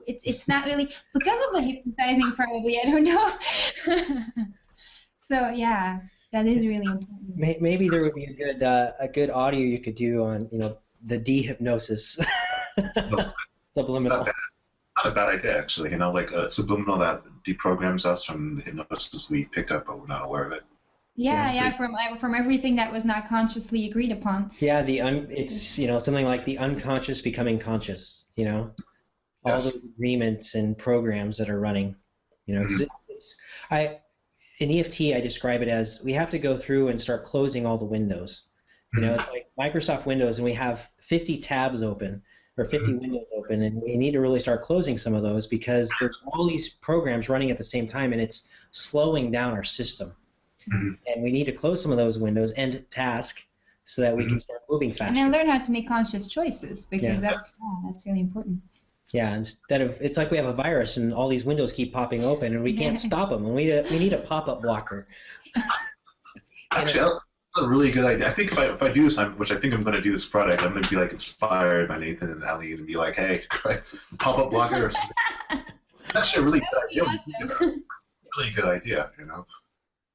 it's not really because of the hypnotizing, probably. I don't know. So yeah, that is really important. Maybe there would be a good audio you could do on the dehypnosis. Subliminal. Not a bad idea, actually. Like subliminal that deprograms us from the hypnosis we picked up, but we're not aware of it. Yeah, from everything that was not consciously agreed upon. Yeah, it's something like the unconscious becoming conscious. All those agreements and programs that are running. In EFT, I describe it as we have to go through and start closing all the windows. It's like Microsoft Windows, and we have 50 tabs open or 50 windows open, and we need to really start closing some of those because there's all these programs running at the same time, and it's slowing down our system. And we need to close some of those windows, end task, so that we can start moving faster. And then learn how to make conscious choices because that's really important. Yeah, instead of, it's like we have a virus and all these windows keep popping open and we can't stop them, and we need a pop-up blocker. Actually, that's a really good idea. I think if I do this, which I think I'm going to do this product, I'm going to be like inspired by Nathan and Aline and be like, hey, pop-up blocker or something. That's a really good idea. Awesome. Really good idea,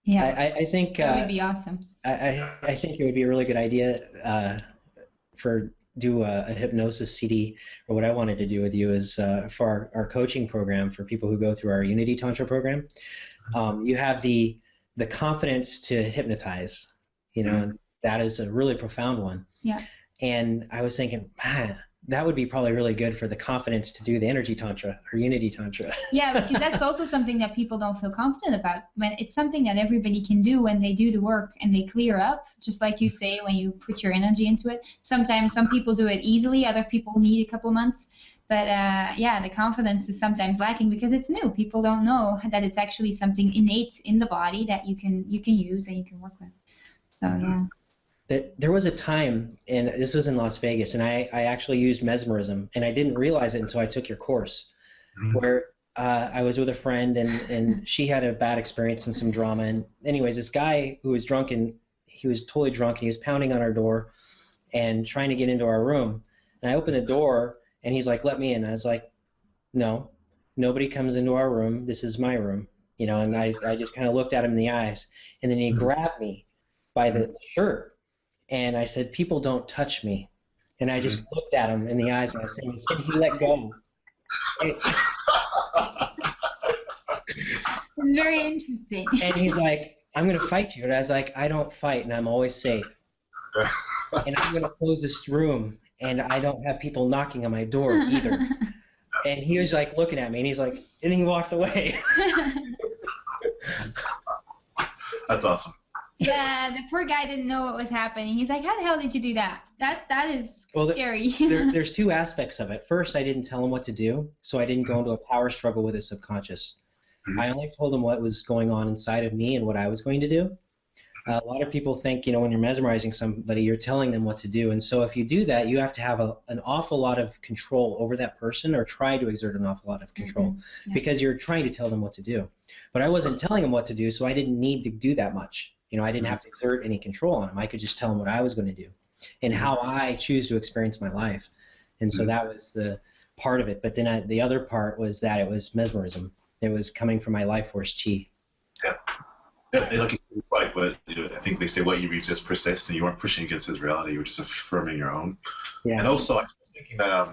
Yeah, I think that would be awesome. I think it would be a really good idea do a hypnosis CD, or what I wanted to do with you is for our coaching program for people who go through our Unity Tantra program. You have the confidence to hypnotize, and that is a really profound one. Yeah. And I was thinking, man, that would be probably really good for the confidence to do the Energy Tantra or Unity Tantra. Yeah, because that's also something that people don't feel confident about. When it's something that everybody can do when they do the work and they clear up, just like you say, when you put your energy into it. Sometimes some people do it easily, other people need a couple of months. But the confidence is sometimes lacking because it's new. People don't know that it's actually something innate in the body that you can use and you can work with. So yeah. There was a time, and this was in Las Vegas, and I actually used mesmerism, and I didn't realize it until I took your course, where I was with a friend, and she had a bad experience and some drama. And anyways, this guy who was drunk, and he was totally drunk, and he was pounding on our door and trying to get into our room. And I opened the door, and he's like, let me in. I was like, no, nobody comes into our room. This is my room. And I just kind of looked at him in the eyes, and then he grabbed me by the shirt. And I said, people don't touch me. And I just looked at him in the eyes and I said, and he let go. It's very interesting. And he's like, I'm going to fight you. And I was like, I don't fight, and I'm always safe. And I'm going to close this room, and I don't have people knocking on my door either. And he was like looking at me, and he's like, and he walked away. That's awesome. Yeah, the poor guy didn't know what was happening. He's like, how the hell did you do that? That is scary. There's two aspects of it. First, I didn't tell him what to do, so I didn't go into a power struggle with his subconscious. I only told him what was going on inside of me and what I was going to do. A lot of people think, when you're mesmerizing somebody, you're telling them what to do. And so if you do that, you have to have an awful lot of control over that person, or try to exert an awful lot of control, because you're trying to tell them what to do. But I wasn't telling them what to do, so I didn't need to do that much. I didn't have to exert any control on them. I could just tell them what I was going to do and how I choose to experience my life. And so that was the part of it. But then the other part was that it was mesmerism. It was coming from my life force chi. Yeah. Yeah, they like it, like, but I think they say what you resist persists, and you weren't pushing against his reality. You were just affirming your own. Yeah. And also, I was thinking that a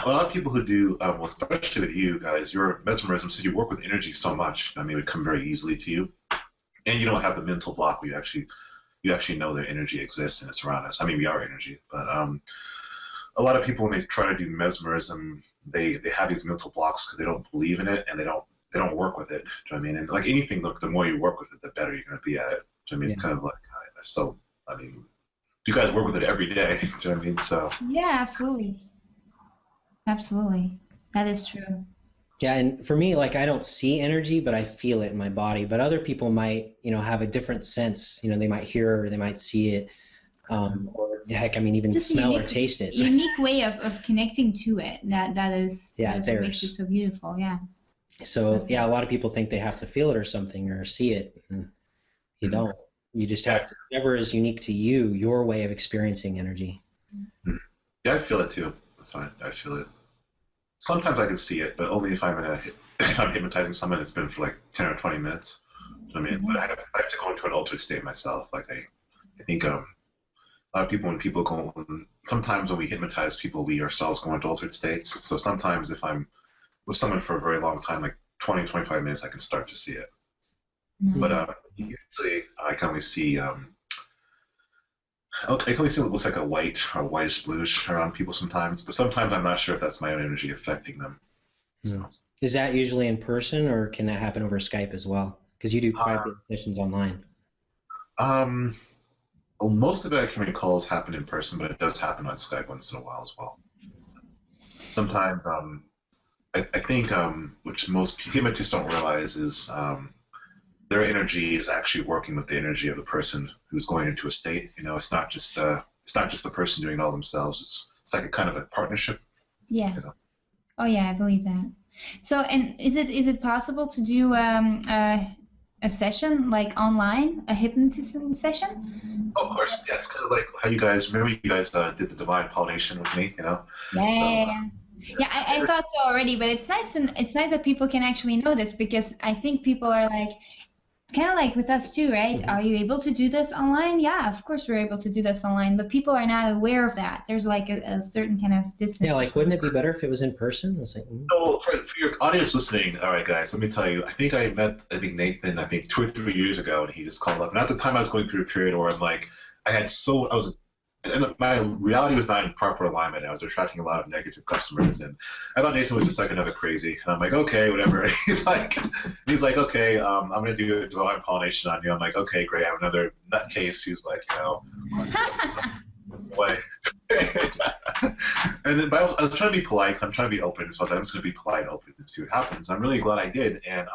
lot of people who do, well, especially with you guys, your mesmerism, since you work with energy so much, it would come very easily to you. And you don't have the mental block where you actually know that energy exists and it's around us. We are energy, but a lot of people, when they try to do mesmerism, they have these mental blocks because they don't believe in it, and they don't work with it. Do you know what I mean? And like anything, look, the more you work with it, the better you're going to be at it. Do you know what I mean? It's kind of like, so, you guys work with it every day. Do you know what I mean? So. Yeah, absolutely. Absolutely. That is true. Yeah, and for me, I don't see energy, but I feel it in my body. But other people might, have a different sense. They might hear, or they might see it, or heck, even just smell or taste it. Unique way of connecting to it. That is what makes it so beautiful. Yeah. So yeah, a lot of people think they have to feel it or something, or see it. And you don't. You just have to. Whatever is unique to you, your way of experiencing energy. Yeah, I feel it too. That's fine. I feel it. Sometimes I can see it, but only if I'm hypnotizing someone. It's been for 10 or 20 minutes. But I have to go into an altered state myself. I think a lot of people, when people go, sometimes when we hypnotize people, we ourselves go into altered states. So sometimes if I'm with someone for a very long time, 20, 25 minutes, I can start to see it. But usually I can only see I can only see what looks like a white or whitish bluish around people sometimes, but sometimes I'm not sure if that's my own energy affecting them. So. Is that usually in person, or can that happen over Skype as well? Because you do private sessions online. Well, most of it I can recall has happened in person, but it does happen on Skype once in a while as well. Sometimes I think which most hypnotists don't realize is their energy is actually working with the energy of the person who's going into a state. It's not just the person doing it all themselves. It's like a kind of a partnership. Yeah. Oh yeah, I believe that. So, and is it possible to do a session online, a hypnotism session? Oh, of course, yeah. It's kind of like how you guys did the divine pollination with me, Yeah. So, yeah, I thought so already, but it's nice that people can actually know this, because I think people are like, it's kind of like with us too, right? Are you able to do this online? Yeah, of course we're able to do this online, but people are not aware of that. There's a certain kind of distance. Yeah, wouldn't it be better if it was in person? No, for your audience listening, all right, guys, let me tell you. I think I met Nathan 2 or 3 years ago, and he just called up. And at the time, I was going through a period where and my reality was not in proper alignment. I was attracting a lot of negative customers, and I thought Nathan was just another crazy. And I'm like, okay, whatever. He's like, okay, I'm gonna do a divine pollination on you. I'm like, okay, great. I have another nutcase. He's like, way. But I was trying to be polite. I'm trying to be open, so I was like, I'm just gonna be polite and open and see what happens. I'm really glad I did, and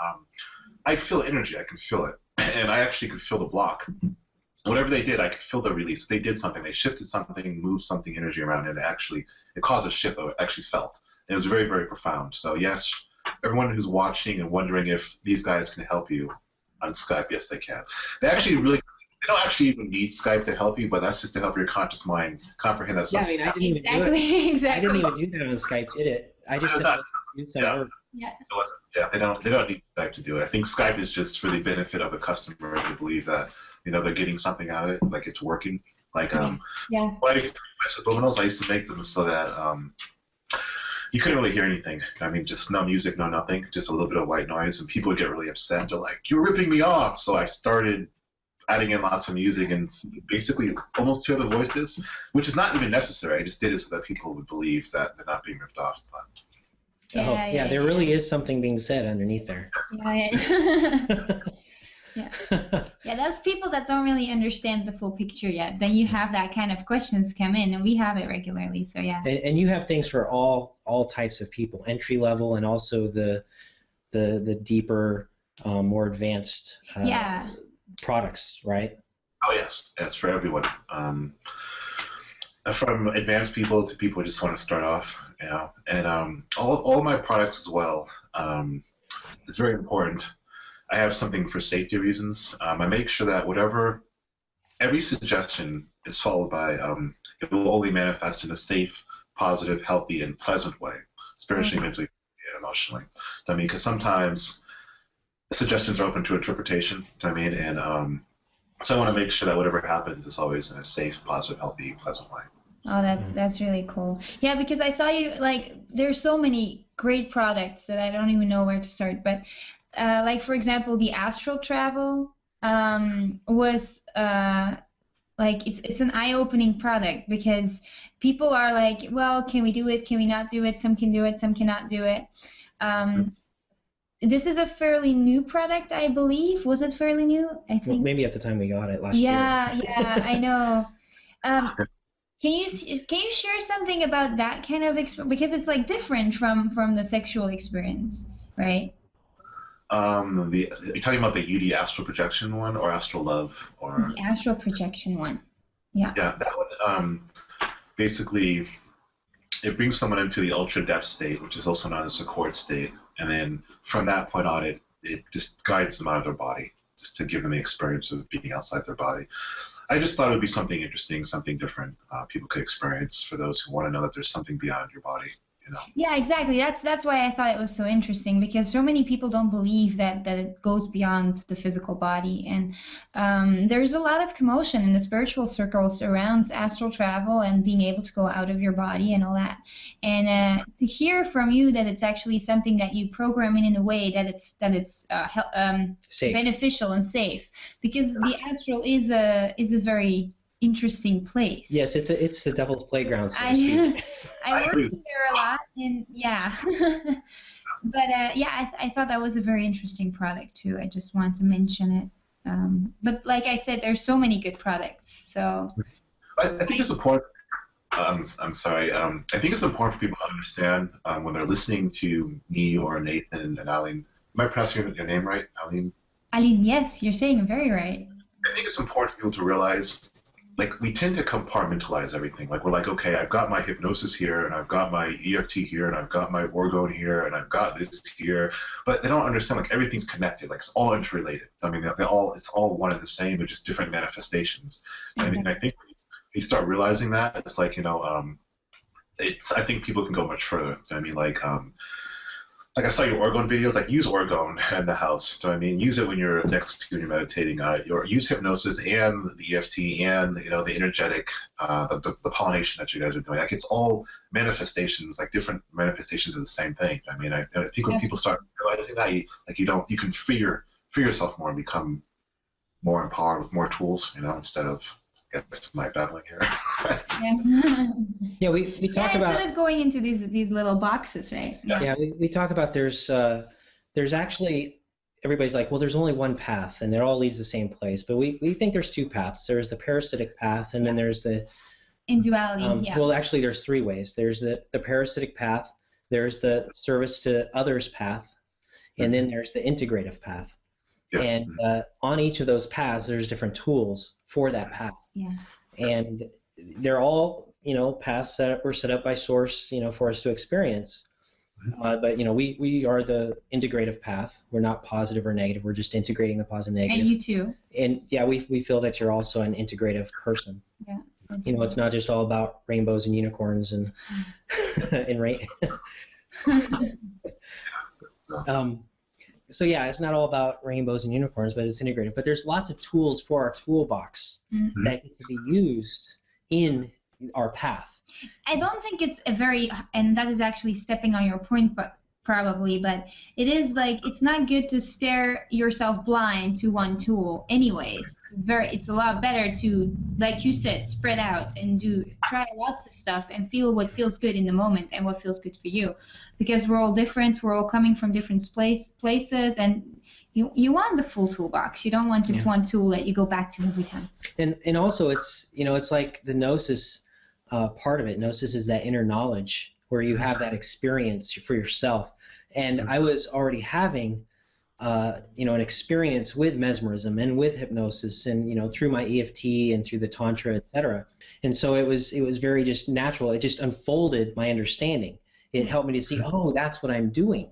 I feel energy. I can feel it, and I actually could feel the block. Whatever they did, I could feel the release. They did something. They shifted something, moved something, energy around, and it caused a shift that I actually felt. And it was very, very profound. So yes, everyone who's watching and wondering if these guys can help you on Skype, yes, they can. They don't actually even need Skype to help you, but that's just to help your conscious mind comprehend that. Yeah, I didn't even do it. Exactly. I didn't even do that on Skype, did it? I just said they don't need Skype to do it. I think Skype is just for the benefit of the customer to believe that they're getting something out of it, like it's working. When I used to make my subliminals, I used to make them so that you couldn't really hear anything. I mean, just no music, no nothing, just a little bit of white noise, and people would get really upset. They're like, "You're ripping me off!" So I started adding in lots of music and basically almost hear the voices, which is not even necessary. I just did it so that people would believe that they're not being ripped off. But Yeah, there really is something being said underneath there. Yeah. Yeah, that's people that don't really understand the full picture yet. Then you have that kind of questions come in, and we have it regularly. So yeah. And you have things for all types of people, entry level, and also the deeper, more advanced products, right? Oh yes, for everyone. From advanced people to people who just want to start off, you know, and all my products as well. It's very important. I have something for safety reasons. I make sure that every suggestion is followed by, it will only manifest in a safe, positive, healthy, and pleasant way, spiritually, mentally, and emotionally. I mean, because sometimes suggestions are open to interpretation. I mean, and so I want to make sure that whatever happens is always in a safe, positive, healthy, pleasant way. Oh, that's really cool. Yeah, because I saw you, like, there's so many great products that I don't even know where to start. But like, for example, the Astral travel was like, it's an eye-opening product, because people are like, well, can we do it? Can we not do it? Some can do it, some cannot do it. This is a fairly new product, I believe. Was it fairly new? I think. Well, maybe at the time we got it last year. Yeah, I know. Can you share something about that kind of experience, because it's like different from the sexual experience, right? Are you talking about the UD astral projection one, or astral love, or the astral projection one? Yeah. Yeah, that one. Basically, it brings someone into the ultra depth state, which is also known as the cord state, and then from that point on, it just guides them out of their body, just to give them the experience of being outside their body. I just thought it would be something interesting, something different people could experience for those who want to know that there's something beyond your body. You know? Yeah, exactly. That's why I thought it was so interesting, because so many people don't believe that it goes beyond the physical body, and there's a lot of commotion in the spiritual circles around astral travel and being able to go out of your body and all that. And to hear from you that it's actually something that you program in a way that it's safe, beneficial and safe, because the astral is a very interesting place. Yes, it's the devil's playground, so to speak. I work there a lot, and yeah. But yeah, I thought that was a very interesting product too. I just wanted to mention it. But like I said, there's so many good products. So I think it's important. I'm sorry. I think it's important for people to understand when they're listening to me or Nathan and Aline. Am I pronouncing your name right, Aline? Aline, yes, you're saying it very right. I think it's important for people to realize, like, we tend to compartmentalize everything. Like, we're like, okay, I've got my hypnosis here, and I've got my EFT here, and I've got my orgone here, and I've got this here. But they don't understand, like, everything's connected. Like, it's all interrelated. I mean, it's all one and the same. They're just different manifestations. Okay. And I think when you start realizing that, it's like, you know, I think people can go much further. I mean, like I saw your orgone videos, like, use orgone in the house. So I mean, use it when you're next to, when you're meditating. Use hypnosis and the EFT and, you know, the energetic, the pollination that you guys are doing. Like, it's all manifestations, like different manifestations of the same thing. I mean, I think when people start realizing that, you can free yourself more and become more empowered with more tools, you know, instead of, that's my babbling here. Yeah, we talk about, instead of going into these little boxes, right? Yeah, we talk about there's actually, everybody's like, well, there's only one path and it all leads to the same place, but we think there's two paths. There's the parasitic path, and then there's the in duality. Well, actually, there's three ways. There's the parasitic path, there's the service to others path, and then there's the integrative path. And on each of those paths, there's different tools for that path. Yes. And they're all, you know, paths that were set up by Source, you know, for us to experience. But, you know, we are the integrative path. We're not positive or negative. We're just integrating the positive and negative. And you too. And, yeah, we feel that you're also an integrative person. Yeah. You know, it's not just all about rainbows and unicorns and and rain. So yeah, it's not all about rainbows and unicorns, but it's integrated. But there's lots of tools for our toolbox that get to be used in our path. I don't think it's a very, and that is actually stepping on your point, but probably, but it is like it's not good to stare yourself blind to one tool. Anyways, it's a lot better to, like you said, spread out and try lots of stuff and feel what feels good in the moment and what feels good for you, because we're all different. We're all coming from different places, and you want the full toolbox. You don't want just one tool that you go back to every time. And also it's it's like the gnosis part of it. Gnosis is that inner knowledge where you have that experience for yourself. And I was already having an experience with mesmerism and with hypnosis, and through my EFT and through the Tantra, etc. And so it was very just natural. It just unfolded my understanding. It helped me to see, oh, that's what I'm doing,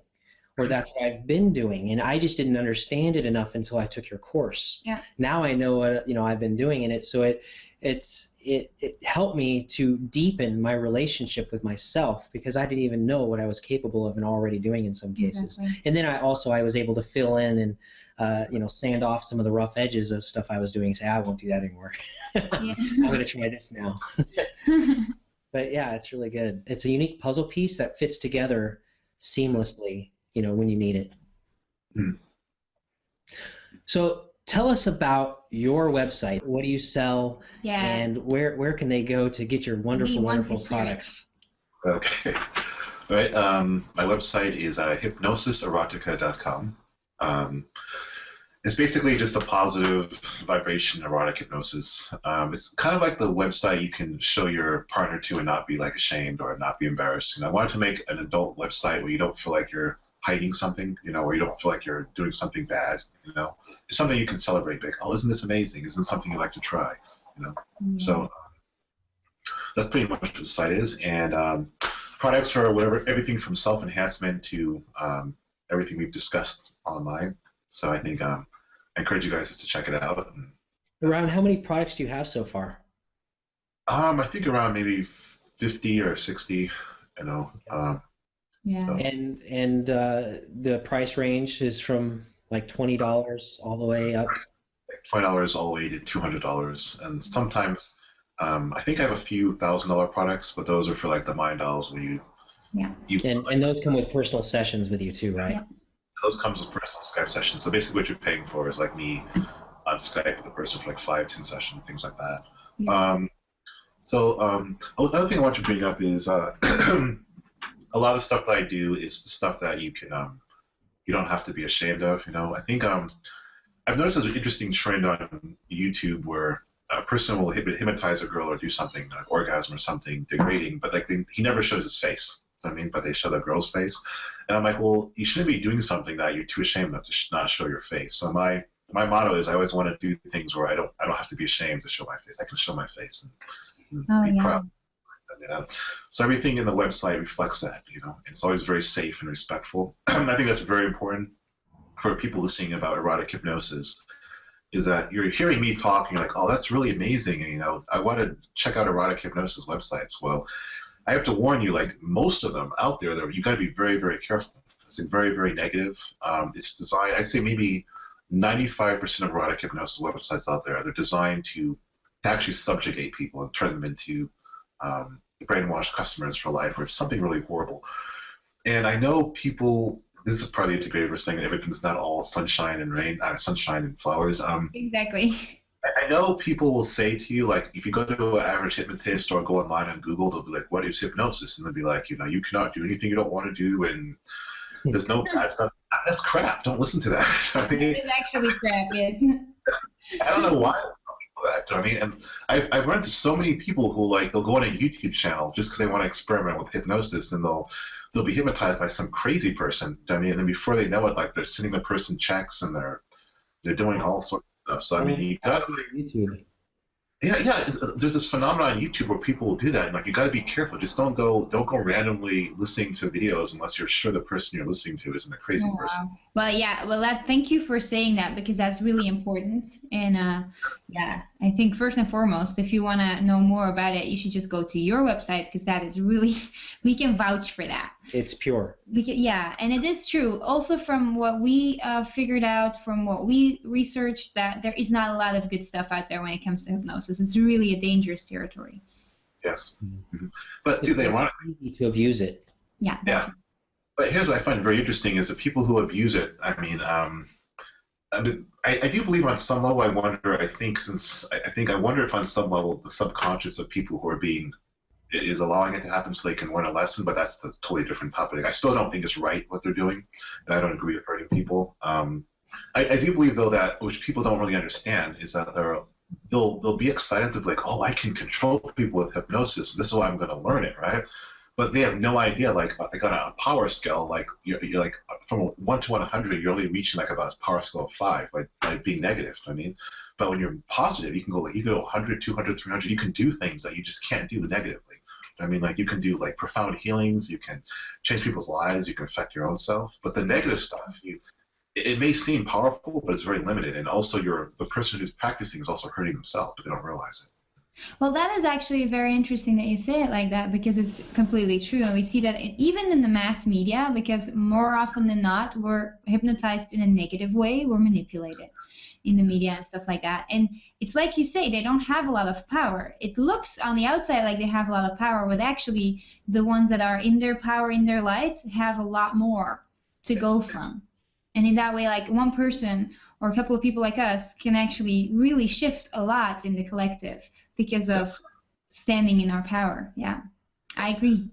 or that's what I've been doing, and I just didn't understand it enough until I took your course. Yeah. Now I know what I've been doing in it, so it helped me to deepen my relationship with myself, because I didn't even know what I was capable of and already doing in some cases. Exactly. And then I was able to fill in and sand off some of the rough edges of stuff I was doing and say, I won't do that anymore. I'm going to try this now. But yeah, it's really good. It's a unique puzzle piece that fits together seamlessly, when you need it. Mm. So tell us about your website. What do you sell? Yeah. And where can they go to get your wonderful products? Okay. All right. My website is hypnosiserotica.com. It's basically just a positive vibration erotic hypnosis. It's kind of like the website you can show your partner to and not be like ashamed or not be embarrassed. I wanted to make an adult website where you don't feel like you're hiding something, where you don't feel like you're doing something bad, It's something you can celebrate, like, oh, isn't this amazing? Isn't something you'd like to try, Mm-hmm. So that's pretty much what the site is. And products for everything from self-enhancement to everything we've discussed online. So I think I encourage you guys just to check it out. Around how many products do you have so far? I think around maybe 50 or 60, Yeah. So. And the price range is from like $20 all the way up. $20 all the way to $200, and sometimes I think I have a few $1,000 products, but those are for like the mind dolls where you. And those come with personal sessions with you too, right? Yeah. Those comes with personal Skype sessions. So basically, what you're paying for is like me on Skype with a person for like 5-10 sessions, things like that. Yeah. Another thing I want to bring up is. A lot of stuff that I do is the stuff that you can, you don't have to be ashamed of. I think I've noticed there's an interesting trend on YouTube where a person will hypnotize a girl or do something, like orgasm or something degrading, but like he never shows his face. But they show the girl's face, and I'm like, well, you shouldn't be doing something that you're too ashamed of to not show your face. So my motto is I always want to do things where I don't have to be ashamed to show my face. I can show my face and be proud. So everything in the website reflects that, It's always very safe and respectful. I think that's very important for people listening about erotic hypnosis, is that you're hearing me talk and you're like, oh, that's really amazing, and I want to check out erotic hypnosis websites. Well, I have to warn you, like most of them out there, you got to be very, very careful. It's very, very negative. It's designed, I'd say maybe 95% of erotic hypnosis websites out there, they're designed to actually subjugate people and turn them into brainwashed customers for life, or something really horrible. And I know people, this is probably integrated, we're saying that everything's not all sunshine and rain, sunshine and flowers. Exactly. I know people will say to you, like, if you go to an average hypnotist or go online on Google, they'll be like, what is hypnosis? And they'll be like, you cannot do anything you don't want to do, and there's no bad stuff. That's crap. Don't listen to that. It's actually crap, yeah. I don't know why. And I've run into so many people who they'll go on a YouTube channel just because they want to experiment with hypnosis, and they'll be hypnotized by some crazy person. And then before they know it, they're sending the person checks and they're doing all sorts of stuff. So you got YouTube. Yeah. There's this phenomenon on YouTube where people will do that, and you got to be careful. Just don't go randomly listening to videos unless you're sure the person you're listening to isn't a crazy person. Well, thank you for saying that, because that's really important. And I think first and foremost, if you want to know more about it, you should just go to your website, because that is really, we can vouch for that. It's pure. And it is true. Also, from what we figured out, from what we researched, that there is not a lot of good stuff out there when it comes to hypnosis. It's really a dangerous territory. Yes. But see, It's the very ironic. easy to abuse it. Yeah, that's Yeah. But here's what I find very interesting is the people who abuse it. I do believe on some level. I wonder. I wonder if on some level the subconscious of people who are being is allowing it to happen so they can learn a lesson. But that's a totally different topic. I still don't think it's right what they're doing, and I don't agree with hurting people. I do believe though that which people don't really understand is that they'll be excited to be like, oh, I can control people with hypnosis. This is why I'm going to learn it, right? But they have no idea, like on a power scale, like you're like from 1 to 100, you're only reaching like about a power scale of 5 by being negative. I mean, but when you're positive, you can go 100, 200, 300. You can do things that you just can't do negatively. I mean, like you can do like profound healings, you can change people's lives, you can affect your own self. But the negative stuff, it may seem powerful, but it's very limited. And also, the person who's practicing is also hurting themselves, but they don't realize it. Well, that is actually very interesting that you say it like that, because it's completely true. And we see that even in the mass media, because more often than not, we're hypnotized in a negative way, we're manipulated in the media and stuff like that. And it's like you say, they don't have a lot of power. It looks on the outside like they have a lot of power, but actually the ones that are in their power, in their light, have a lot more to go from. And in that way, like one person or a couple of people like us can actually really shift a lot in the collective because of standing in our power. Yeah, I agree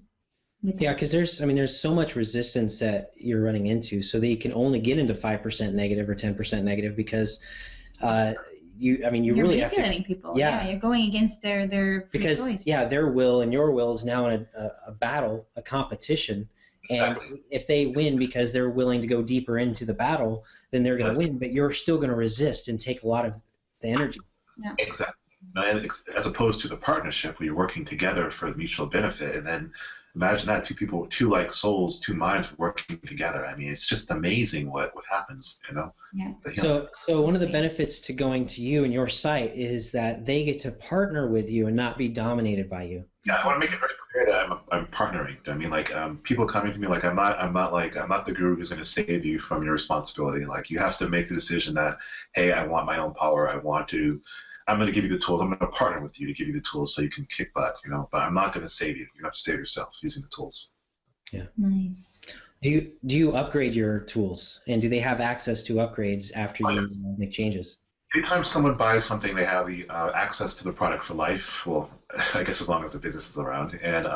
with that. Yeah, because there's so much resistance that you're running into, so that you can only get into 5% negative or 10% negative because you're really have to. Manipulating people. Yeah, you're going against their free because choice. their will and your will is now in a battle, a competition. And if they win because they're willing to go deeper into the battle, then they're going to win. But you're still going to resist and take a lot of the energy. Yeah. Exactly. And as opposed to the partnership where you're working together for mutual benefit. And then imagine that two like souls, two minds working together. I mean, it's just amazing what happens, you know? Yeah. So one of the benefits to going to you and your site is that they get to partner with you and not be dominated by you. Yeah, I want to make it very clear that I'm partnering. I mean, like people coming to me like I'm not the guru who's going to save you from your responsibility. Like you have to make the decision that, hey, I want my own power. I'm going to give you the tools. I'm going to partner with you to give you the tools so you can kick butt, you know. But I'm not going to save you. You have to save yourself using the tools. Yeah. Nice. Do you upgrade your tools, and do they have access to upgrades after you make changes? Anytime someone buys something, they have the access to the product for life. Well, I guess as long as the business is around. And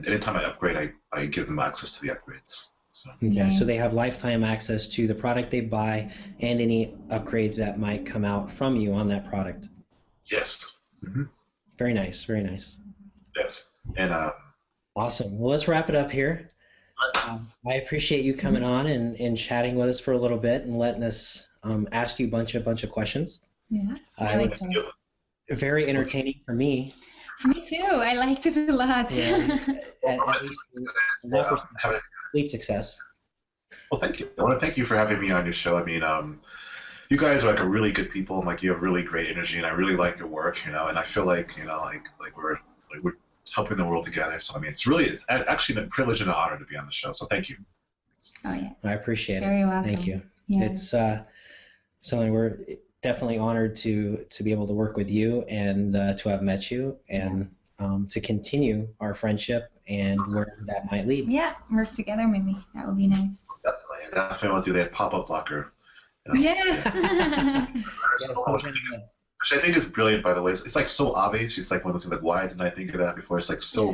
anytime I upgrade, I give them access to the upgrades. So. Yeah, so they have lifetime access to the product they buy and any upgrades that might come out from you on that product. Yes. Mm-hmm. Very nice, very nice. Yes. And awesome. Well, let's wrap it up here. I appreciate you coming on and chatting with us for a little bit and letting us ask you a bunch of questions. Yeah. I like that. Very entertaining for me. Me too. I liked it a lot. Yeah, at least complete success. Well, thank you. I want to thank you for having me on your show. I mean, you guys are like a really good people, and like you have really great energy, and I really like your work, you know. And I feel like like we're helping the world together. So I mean, it's actually a privilege and an honor to be on the show. So thank you. Oh yeah. I appreciate it. Very welcome. Thank you. Yeah. It's something we're definitely honored to be able to work with you and to have met you and to continue our friendship and where that might lead. Yeah, work together maybe. That would be nice. Definitely. And definitely want to do that pop-up blocker. You know? Yeah. Which I think is brilliant, by the way. It's like so obvious. It's like one of those things like, why didn't I think of that before? It's like so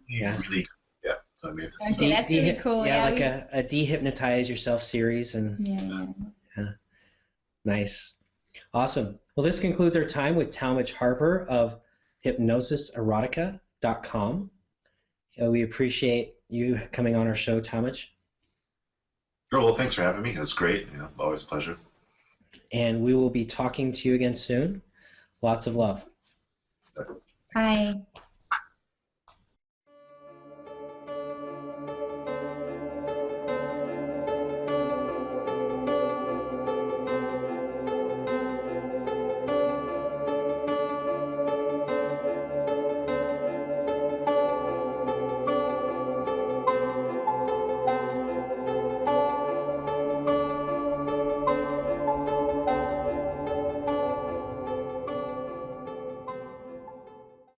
really. Yeah. So I mean, okay, that's really cool. Yeah, like a dehypnotize yourself series and. Yeah. Nice. Awesome. Well, this concludes our time with Talmadge Harper of hypnosiserotica.com. We appreciate you coming on our show, Talmadge. Oh, well, thanks for having me. It was great. You know, always a pleasure. And we will be talking to you again soon. Lots of love. Bye.